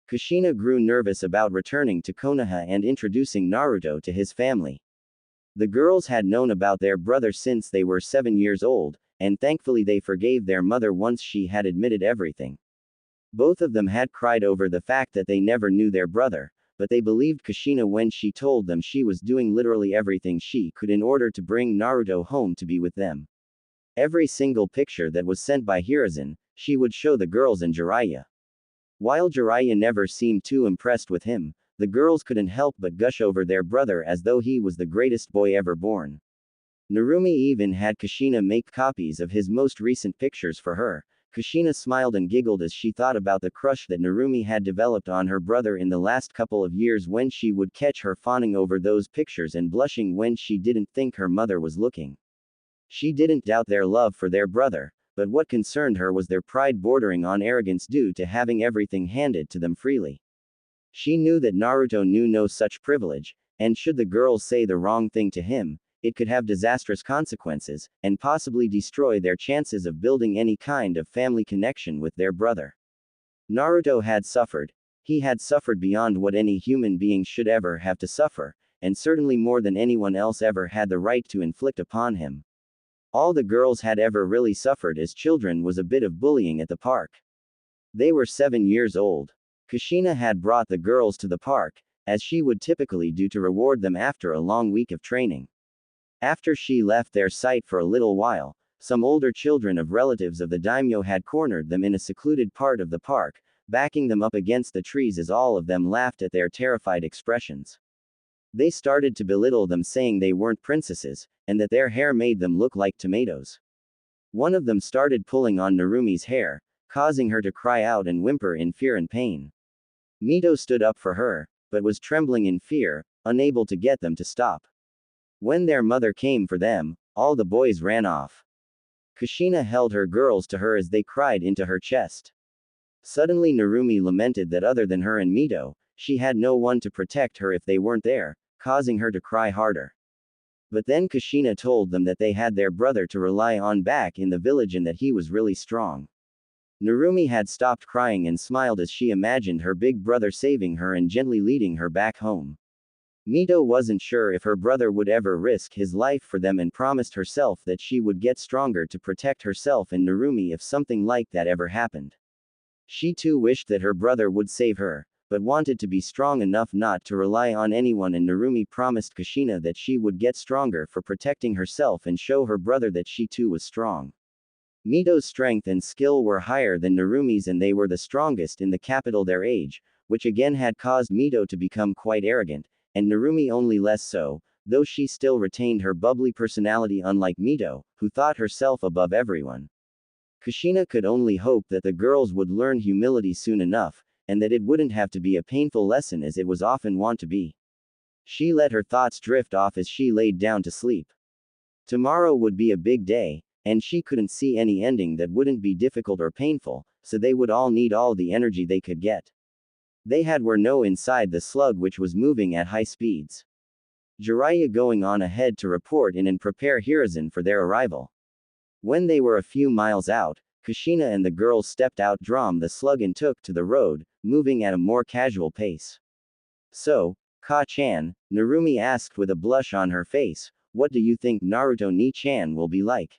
Kushina grew nervous about returning to Konoha and introducing Naruto to his family. The girls had known about their brother since they were 7 years old, and thankfully they forgave their mother once she had admitted everything. Both of them had cried over the fact that they never knew their brother, but they believed Kushina when she told them she was doing literally everything she could in order to bring Naruto home to be with them. Every single picture that was sent by Hiruzen, she would show the girls and Jiraiya. While Jiraiya never seemed too impressed with him, the girls couldn't help but gush over their brother as though he was the greatest boy ever born. Narumi even had Kushina make copies of his most recent pictures for her. Kushina smiled and giggled as she thought about the crush that Narumi had developed on her brother in the last couple of years when she would catch her fawning over those pictures and blushing when she didn't think her mother was looking. She didn't doubt their love for their brother, but what concerned her was their pride bordering on arrogance due to having everything handed to them freely. She knew that Naruto knew no such privilege, and should the girls say the wrong thing to him, it could have disastrous consequences, and possibly destroy their chances of building any kind of family connection with their brother. Naruto had suffered. He had suffered beyond what any human being should ever have to suffer, and certainly more than anyone else ever had the right to inflict upon him. All the girls had ever really suffered as children was a bit of bullying at the park. They were 7 years old. Kushina had brought the girls to the park, as she would typically do to reward them after a long week of training. After she left their sight for a little while, some older children of relatives of the daimyo had cornered them in a secluded part of the park, backing them up against the trees as all of them laughed at their terrified expressions. They started to belittle them, saying they weren't princesses, and that their hair made them look like tomatoes. One of them started pulling on Narumi's hair, causing her to cry out and whimper in fear and pain. Mito stood up for her, but was trembling in fear, unable to get them to stop. When their mother came for them, all the boys ran off. Kushina held her girls to her as they cried into her chest. Suddenly Narumi lamented that other than her and Mito, she had no one to protect her if they weren't there, causing her to cry harder. But then Kushina told them that they had their brother to rely on back in the village and that he was really strong. Narumi had stopped crying and smiled as she imagined her big brother saving her and gently leading her back home. Mito wasn't sure if her brother would ever risk his life for them and promised herself that she would get stronger to protect herself and Narumi if something like that ever happened. She too wished that her brother would save her, but wanted to be strong enough not to rely on anyone, and Narumi promised Kushina that she would get stronger for protecting herself and show her brother that she too was strong. Mito's strength and skill were higher than Narumi's and they were the strongest in the capital their age, which again had caused Mito to become quite arrogant, and Narumi only less so, though she still retained her bubbly personality unlike Mito, who thought herself above everyone. Kushina could only hope that the girls would learn humility soon enough, and that it wouldn't have to be a painful lesson as it was often wont to be. She let her thoughts drift off as she laid down to sleep. Tomorrow would be a big day, and she couldn't see any ending that wouldn't be difficult or painful, so they would all need all the energy they could get. They were no inside the slug which was moving at high speeds. Jiraiya going on ahead to report in and prepare Hiruzen for their arrival. When they were a few miles out, Kushina and the girls stepped out from the slug and took to the road, moving at a more casual pace. So, Ka-chan, Narumi asked with a blush on her face, what do you think Naruto Ni-chan will be like?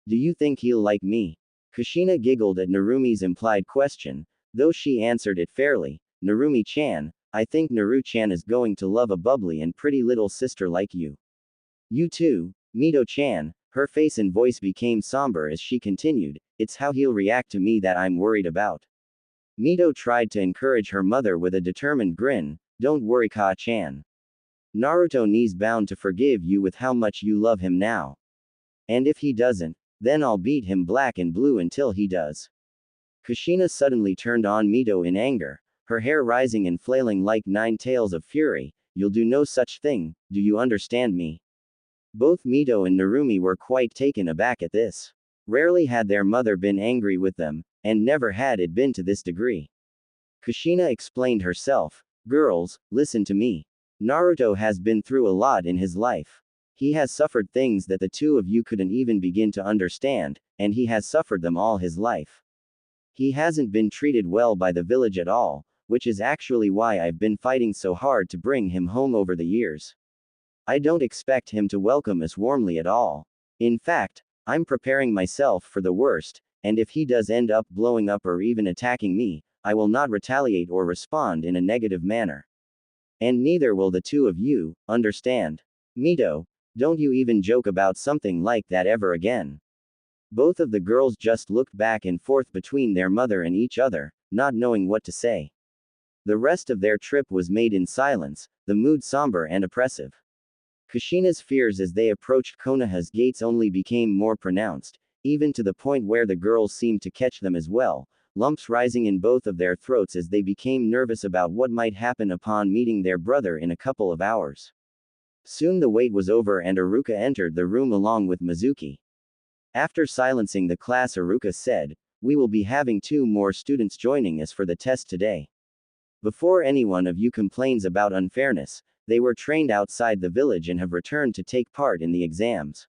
Do you think he'll like me? Kushina giggled at Narumi's implied question, though she answered it fairly, Narumi-chan, I think Naru-chan is going to love a bubbly and pretty little sister like you. You too, Mito-chan. Her face and voice became somber as she continued, it's how he'll react to me that I'm worried about. Mito tried to encourage her mother with a determined grin, don't worry Ka-chan. Naruto Ni's bound to forgive you with how much you love him now. And if he doesn't, then I'll beat him black and blue until he does. Kushina suddenly turned on Mito in anger, her hair rising and flailing like 9 tails of fury, you'll do no such thing, do you understand me? Both Mito and Narumi were quite taken aback at this. Rarely had their mother been angry with them, and never had it been to this degree. Kushina explained herself, girls, listen to me. Naruto has been through a lot in his life. He has suffered things that the two of you couldn't even begin to understand, and he has suffered them all his life. He hasn't been treated well by the village at all, which is actually why I've been fighting so hard to bring him home over the years. I don't expect him to welcome us warmly at all. In fact, I'm preparing myself for the worst, and if he does end up blowing up or even attacking me, I will not retaliate or respond in a negative manner. And neither will the two of you, understand? Mito, don't you even joke about something like that ever again. Both of the girls just looked back and forth between their mother and each other, not knowing what to say. The rest of their trip was made in silence, the mood somber and oppressive. Kushina's fears as they approached Konoha's gates only became more pronounced, even to the point where the girls seemed to catch them as well, lumps rising in both of their throats as they became nervous about what might happen upon meeting their brother in a couple of hours. Soon the wait was over and Aruka entered the room along with Mizuki. After silencing the class, Aruka said, "We will be having 2 more students joining us for the test today. Before any one of you complains about unfairness, they were trained outside the village and have returned to take part in the exams."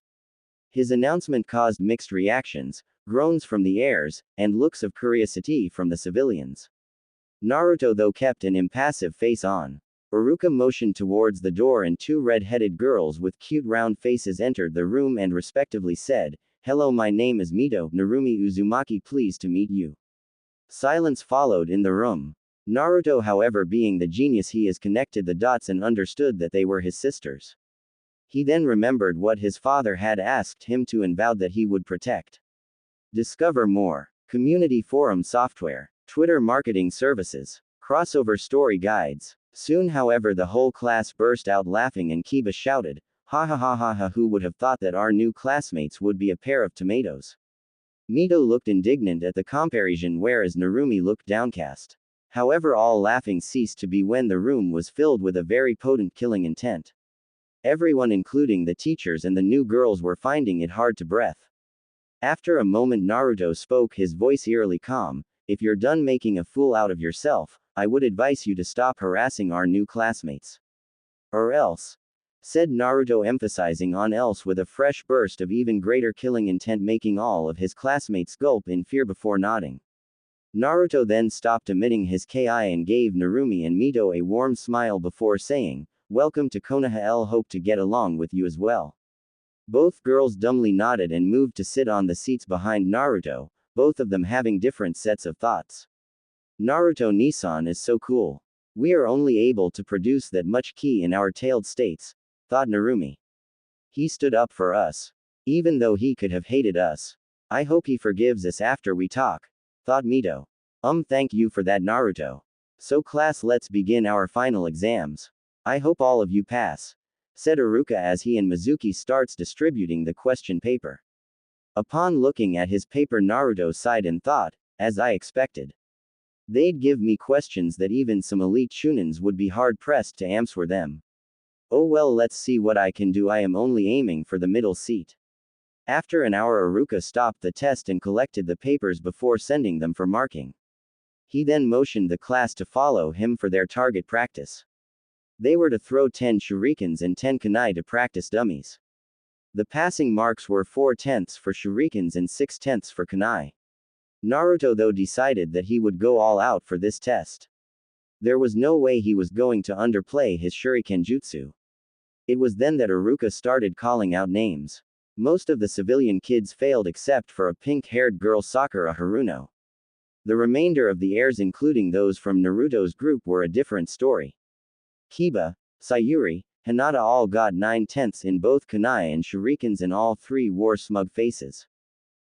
His announcement caused mixed reactions, groans from the heirs, and looks of curiosity from the civilians. Naruto though kept an impassive face on. Aruka motioned towards the door and 2 red-headed girls with cute round faces entered the room and respectively said, "Hello, my name is Mito, Narumi Uzumaki, pleased to meet you." Silence followed in the room. Naruto, however, being the genius he is, connected the dots and understood that they were his sisters. He then remembered what his father had asked him to and vowed that he would protect. Discover more. Community forum software. Twitter marketing services. Crossover story guides. Soon, however, the whole class burst out laughing and Kiba shouted, "Ha ha ha ha ha, who would have thought that our new classmates would be a pair of tomatoes?" Mito looked indignant at the comparison whereas Narumi looked downcast. However, all laughing ceased to be when the room was filled with a very potent killing intent. Everyone, including the teachers and the new girls, were finding it hard to breathe. After a moment Naruto spoke, his voice eerily calm, "If you're done making a fool out of yourself, I would advise you to stop harassing our new classmates. Or else," said Naruto, emphasizing on else with a fresh burst of even greater killing intent, making all of his classmates gulp in fear before nodding. Naruto then stopped emitting his ki and gave Narumi and Mito a warm smile before saying, "Welcome to Konoha, I'll hope to get along with you as well." Both girls dumbly nodded and moved to sit on the seats behind Naruto, both of them having different sets of thoughts. Naruto-Nisan is so cool. We are only able to produce that much ki in our tailed states, thought Narumi. He stood up for us. Even though he could have hated us. I hope he forgives us after we talk, thought Mito. Thank you for that, Naruto. So class, let's begin our final exams. I hope all of you pass, said Aruka as he and Mizuki starts distributing the question paper. Upon looking at his paper, Naruto sighed and thought, as I expected. They'd give me questions that even some elite shunins would be hard-pressed to answer them. Oh well, let's see what I can do. I am only aiming for the middle seat. After an hour, Aruka stopped the test and collected the papers before sending them for marking. He then motioned the class to follow him for their target practice. They were to throw 10 shurikens and 10 kunai to practice dummies. The passing marks were 4/10 for shurikens and 6/10 for kunai. Naruto though decided that he would go all out for this test. There was no way he was going to underplay his shuriken jutsu. It was then that Aruka started calling out names. Most of the civilian kids failed except for a pink-haired girl, Sakura Haruno. The remainder of the heirs, including those from Naruto's group, were a different story. Kiba, Sayuri, Hinata all got 9/10 in both kunai and shurikens and all 3 wore smug faces.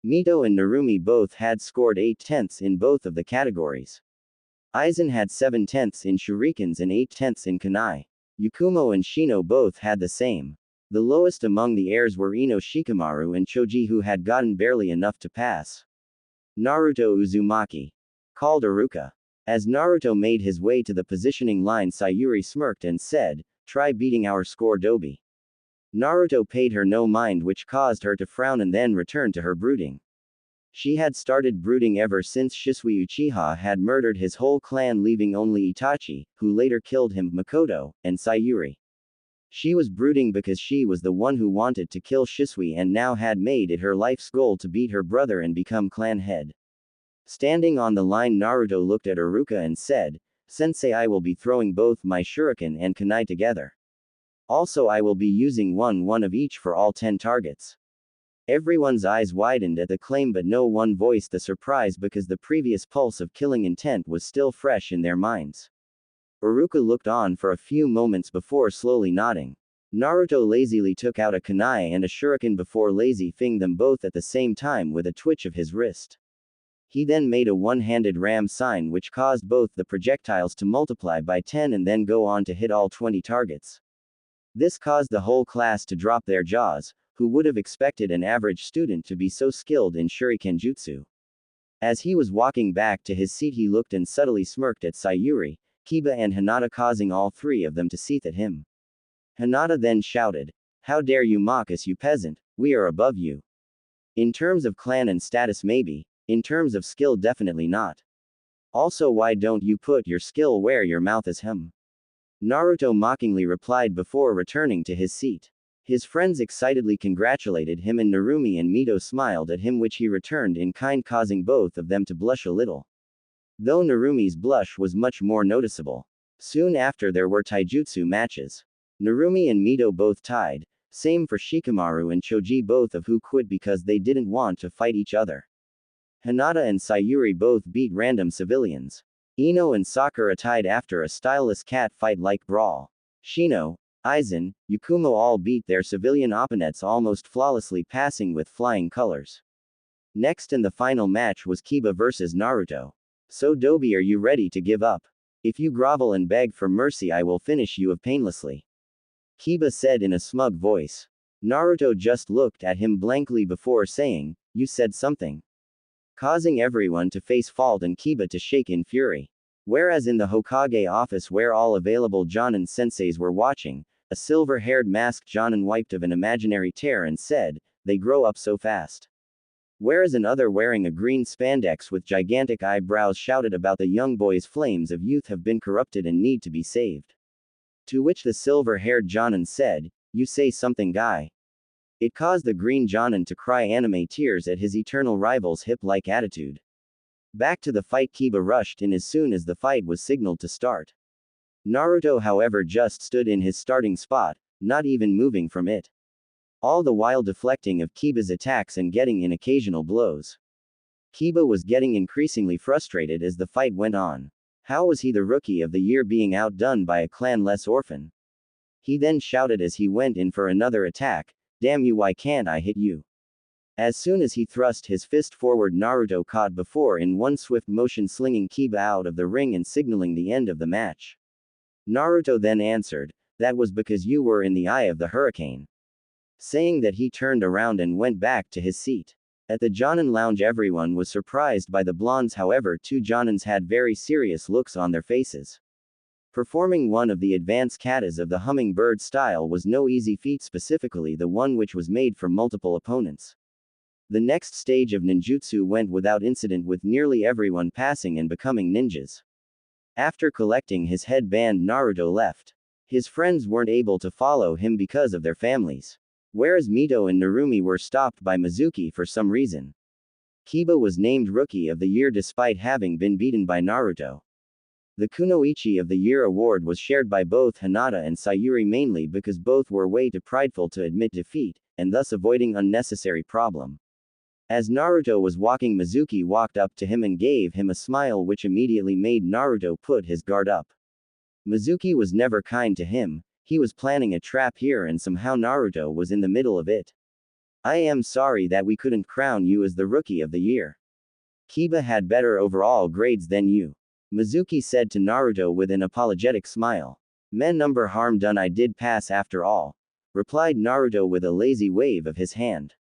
Mito and Narumi both had scored 8/10 in both of the categories. Aizen had 7/10 in shurikens and 8/10 in kunai. Yakumo and Shino both had the same. The lowest among the heirs were Ino Shikamaru and Choji, who had gotten barely enough to pass. Naruto Uzumaki, called Aruka. As Naruto made his way to the positioning line, Sayuri smirked and said, "Try beating our score, Dobi." Naruto paid her no mind, which caused her to frown and then return to her brooding. She had started brooding ever since Shisui Uchiha had murdered his whole clan, leaving only Itachi, who later killed him, Makoto, and Sayuri. She was brooding because she was the one who wanted to kill Shisui and now had made it her life's goal to beat her brother and become clan head. Standing on the line, Naruto looked at Aruka and said, "Sensei, I will be throwing both my shuriken and kunai together. Also, I will be using one of each for all 10 targets." Everyone's eyes widened at the claim, but no one voiced the surprise because the previous pulse of killing intent was still fresh in their minds. Aruka looked on for a few moments before slowly nodding. Naruto lazily took out a kunai and a shuriken before lazy-fing them both at the same time with a twitch of his wrist. He then made a one-handed ram sign which caused both the projectiles to multiply by 10 and then go on to hit all 20 targets. This caused the whole class to drop their jaws, who would have expected an average student to be so skilled in shuriken jutsu. As he was walking back to his seat he looked and subtly smirked at Sayuri, Kiba and Hinata, causing all three of them to seethe at him. Hinata then shouted, "How dare you mock us, you peasant, we are above you. In terms of clan and status maybe, in terms of skill definitely not. Also why don't you put your skill where your mouth is?" Naruto mockingly replied before returning to his seat. His friends excitedly congratulated him and Narumi and Mito smiled at him, which he returned in kind, causing both of them to blush a little. Though Narumi's blush was much more noticeable. Soon after there were taijutsu matches. Narumi and Mito both tied, same for Shikamaru and Choji, both of who quit because they didn't want to fight each other. Hinata and Sayuri both beat random civilians. Ino and Sakura tied after a styleless cat fight-like brawl. Shino, Aizen, Yakumo all beat their civilian opponents almost flawlessly, passing with flying colors. Next in the final match was Kiba versus Naruto. "So Dobi, are you ready to give up? If you grovel and beg for mercy I will finish you painlessly," Kiba said in a smug voice. Naruto just looked at him blankly before saying, "You said something," causing everyone to face fault and Kiba to shake in fury. Whereas in the Hokage office where all available Jonin senseis were watching, a silver-haired masked Jonin wiped of an imaginary tear and said, "They grow up so fast." Whereas another wearing a green spandex with gigantic eyebrows shouted about the young boy's flames of youth have been corrupted and need to be saved. To which the silver-haired Jonin said, "You say something, guy." It caused the green Jonin to cry anime tears at his eternal rival's hip-like attitude. Back to the fight, Kiba rushed in as soon as the fight was signaled to start. Naruto however just stood in his starting spot, not even moving from it. All the while deflecting of Kiba's attacks and getting in occasional blows. Kiba was getting increasingly frustrated as the fight went on. How was he the rookie of the year being outdone by a clan-less orphan? He then shouted as he went in for another attack, "Damn you, why can't I hit you?" As soon as he thrust his fist forward, Naruto caught before in one swift motion, slinging Kiba out of the ring and signaling the end of the match. Naruto then answered, "That was because you were in the eye of the hurricane." Saying that, he turned around and went back to his seat. At the Jonin lounge everyone was surprised by the blondes, however two Jonins had very serious looks on their faces. Performing one of the advanced katas of the hummingbird style was no easy feat, specifically the one which was made for multiple opponents. The next stage of ninjutsu went without incident, with nearly everyone passing and becoming ninjas. After collecting his headband, Naruto left. His friends weren't able to follow him because of their families. Whereas Mito and Narumi were stopped by Mizuki for some reason. Kiba was named Rookie of the Year despite having been beaten by Naruto. The Kunoichi of the Year award was shared by both Hinata and Sayuri, mainly because both were way too prideful to admit defeat, and thus avoiding unnecessary problem. As Naruto was walking, Mizuki walked up to him and gave him a smile which immediately made Naruto put his guard up. Mizuki was never kind to him, he was planning a trap here and somehow Naruto was in the middle of it. "I am sorry that we couldn't crown you as the Rookie of the Year. Kiba had better overall grades than you," Mizuki said to Naruto with an apologetic smile. "Men number harm done, I did pass after all," replied Naruto with a lazy wave of his hand.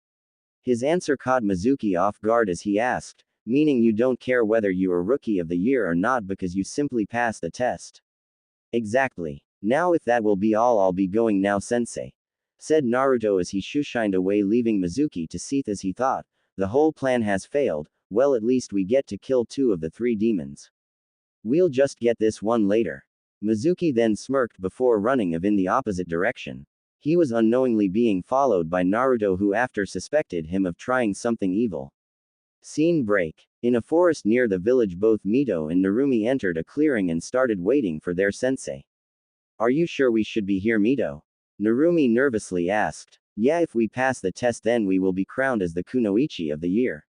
His answer caught Mizuki off guard as he asked, "Meaning you don't care whether you are Rookie of the Year or not because you simply passed the test?" "Exactly. Now if that will be all, I'll be going now, sensei," said Naruto as he shooshined away, leaving Mizuki to seethe as he thought, "The whole plan has failed, well at least we get to kill 2 of the 3 demons. We'll just get this one later." Mizuki then smirked before running off in the opposite direction. He was unknowingly being followed by Naruto, who after suspected him of trying something evil. Scene break. In a forest near the village, both Mito and Narumi entered a clearing and started waiting for their sensei. "Are you sure we should be here, Mito?" Narumi nervously asked. "Yeah, if we pass the test then we will be crowned as the Kunoichi of the Year.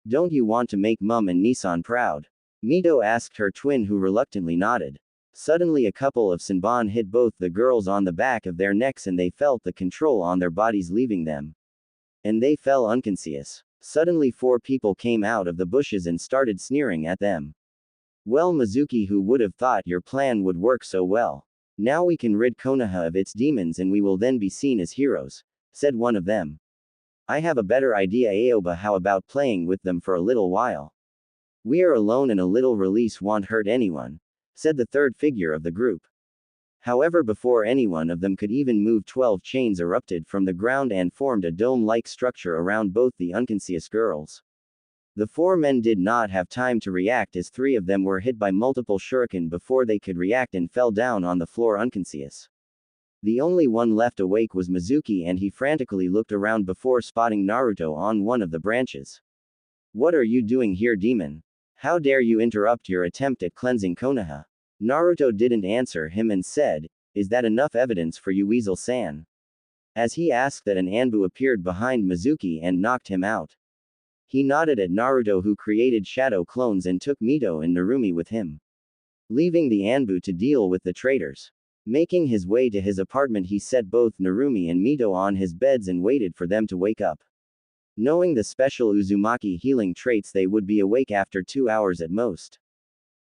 Don't you want to make Mum and Nisan proud?" Mito asked her twin, who reluctantly nodded. Suddenly a couple of Senbon hit both the girls on the back of their necks and they felt the control on their bodies leaving them. And they fell unconscious. Suddenly 4 people came out of the bushes and started sneering at them. Well, Mizuki, who would have thought your plan would work so well? Now we can rid Konoha of its demons and we will then be seen as heroes, said one of them. I have a better idea, Aoba. How about playing with them for a little while? We are alone and a little release won't hurt anyone, said the third figure of the group. However, before any one of them could even move, 12 chains erupted from the ground and formed a dome-like structure around both the unconscious girls. The 4 men did not have time to react as 3 of them were hit by multiple shuriken before they could react and fell down on the floor unconscious. The only one left awake was Mizuki, and he frantically looked around before spotting Naruto on one of the branches. What are you doing here, demon? How dare you interrupt your attempt at cleansing Konoha? Naruto didn't answer him and said, is that enough evidence for you, Weasel-san? As he asked that, an Anbu appeared behind Mizuki and knocked him out. He nodded at Naruto, who created shadow clones and took Mito and Narumi with him, leaving the Anbu to deal with the traitors. Making his way to his apartment, he set both Narumi and Mito on his beds and waited for them to wake up. Knowing the special Uzumaki healing traits, they would be awake after 2 hours at most.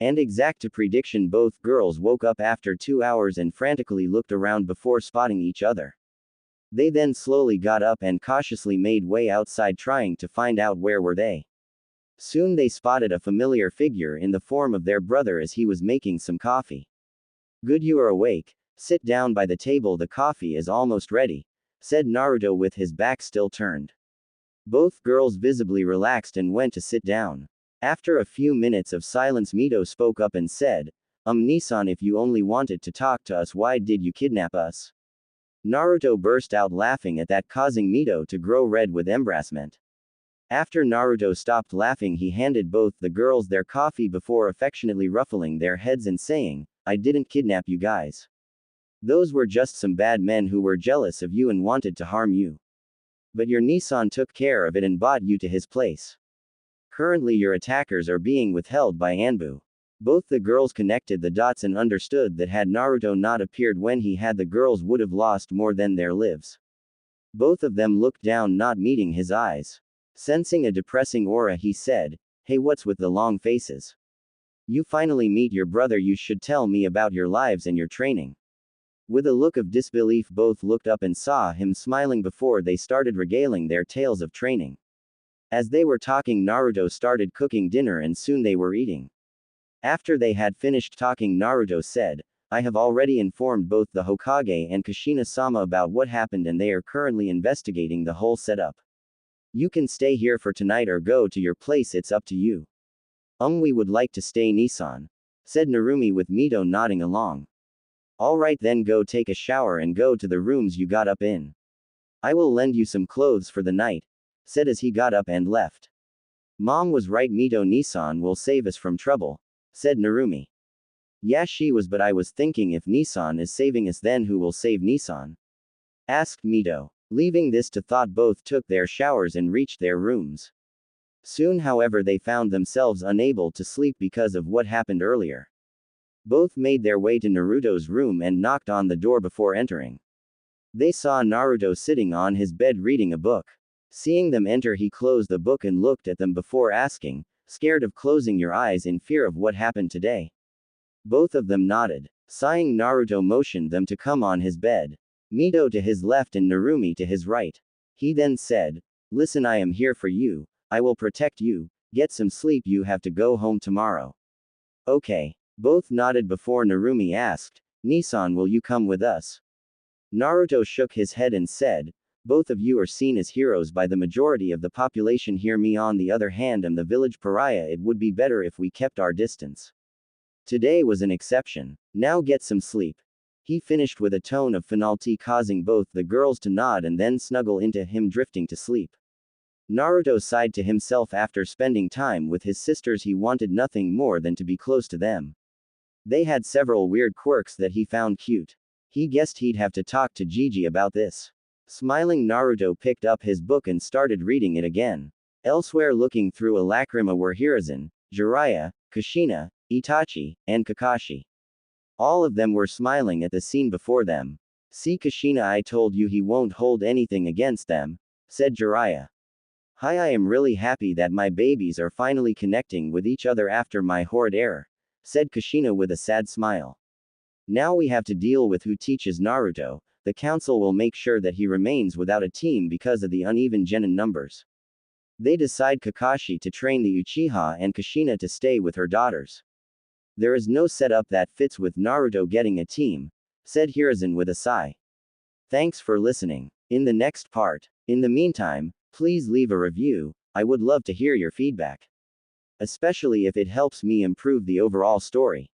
And exact to prediction, both girls woke up after 2 hours and frantically looked around before spotting each other. They then slowly got up and cautiously made way outside, trying to find out where were they. Soon they spotted a familiar figure in the form of their brother as he was making some coffee. Good, you are awake. Sit down by the table, the coffee is almost ready, said Naruto with his back still turned. Both girls visibly relaxed and went to sit down. After a few minutes of silence, Mito spoke up and said, Nissan, if you only wanted to talk to us, why did you kidnap us? Naruto burst out laughing at that, causing Mito to grow red with embarrassment. After Naruto stopped laughing, he handed both the girls their coffee before affectionately ruffling their heads and saying, I didn't kidnap you guys. Those were just some bad men who were jealous of you and wanted to harm you. But your Nissan took care of it and brought you to his place. Currently your attackers are being withheld by Anbu. Both the girls connected the dots and understood that had Naruto not appeared when he had, the girls would have lost more than their lives. Both of them looked down, not meeting his eyes. Sensing a depressing aura, he said, Hey, what's with the long faces? You finally meet your brother, you should tell me about your lives and your training. With a look of disbelief, both looked up and saw him smiling before they started regaling their tales of training. As they were talking, Naruto started cooking dinner and soon they were eating. After they had finished talking, Naruto said, I have already informed both the Hokage and Kushina-sama about what happened and they are currently investigating the whole setup. You can stay here for tonight or go to your place, it's up to you. We would like to stay, Nissan, said Narumi with Mito nodding along. Alright then, go take a shower and go to the rooms you got up in. I will lend you some clothes for the night, said as he got up and left. Mom was right, Mito Nissan will save us from trouble, said Narumi. Yeah, she was, but I was thinking if Nissan is saving us, then who will save Nissan? Asked Mito. Leaving this to thought, both took their showers and reached their rooms. Soon, however, they found themselves unable to sleep because of what happened earlier. Both made their way to Naruto's room and knocked on the door before entering. They saw Naruto sitting on his bed reading a book. Seeing them enter, he closed the book and looked at them before asking, scared of closing your eyes in fear of what happened today? Both of them nodded. Sighing, Naruto motioned them to come on his bed. Mito to his left and Narumi to his right. He then said, Listen, I am here for you. I will protect you. Get some sleep, you have to go home tomorrow. Okay. Both nodded before Narumi asked, Nissan, will you come with us? Naruto shook his head and said, Both of you are seen as heroes by the majority of the population here. Me, on the other hand, am the village pariah. It would be better if we kept our distance. Today was an exception. Now get some sleep. He finished with a tone of finality, causing both the girls to nod and then snuggle into him, drifting to sleep. Naruto sighed to himself. After spending time with his sisters, he wanted nothing more than to be close to them. They had several weird quirks that he found cute. He guessed he'd have to talk to Gigi about this. Smiling, Naruto picked up his book and started reading it again. Elsewhere, looking through a lacrima, were Hiruzen, Jiraiya, Kushina, Itachi, and Kakashi. All of them were smiling at the scene before them. See, Kushina, I told you he won't hold anything against them, said Jiraiya. Hi, I am really happy that my babies are finally connecting with each other after my horrid error, said Kushina with a sad smile. Now we have to deal with who teaches Naruto. The council will make sure that he remains without a team because of the uneven genin numbers. They decide Kakashi to train the Uchiha and Kushina to stay with her daughters. There is no setup that fits with Naruto getting a team, said Hiruzen with a sigh. Thanks for listening. In the next part. In the meantime, please leave a review. I would love to hear your feedback. Especially if it helps me improve the overall story.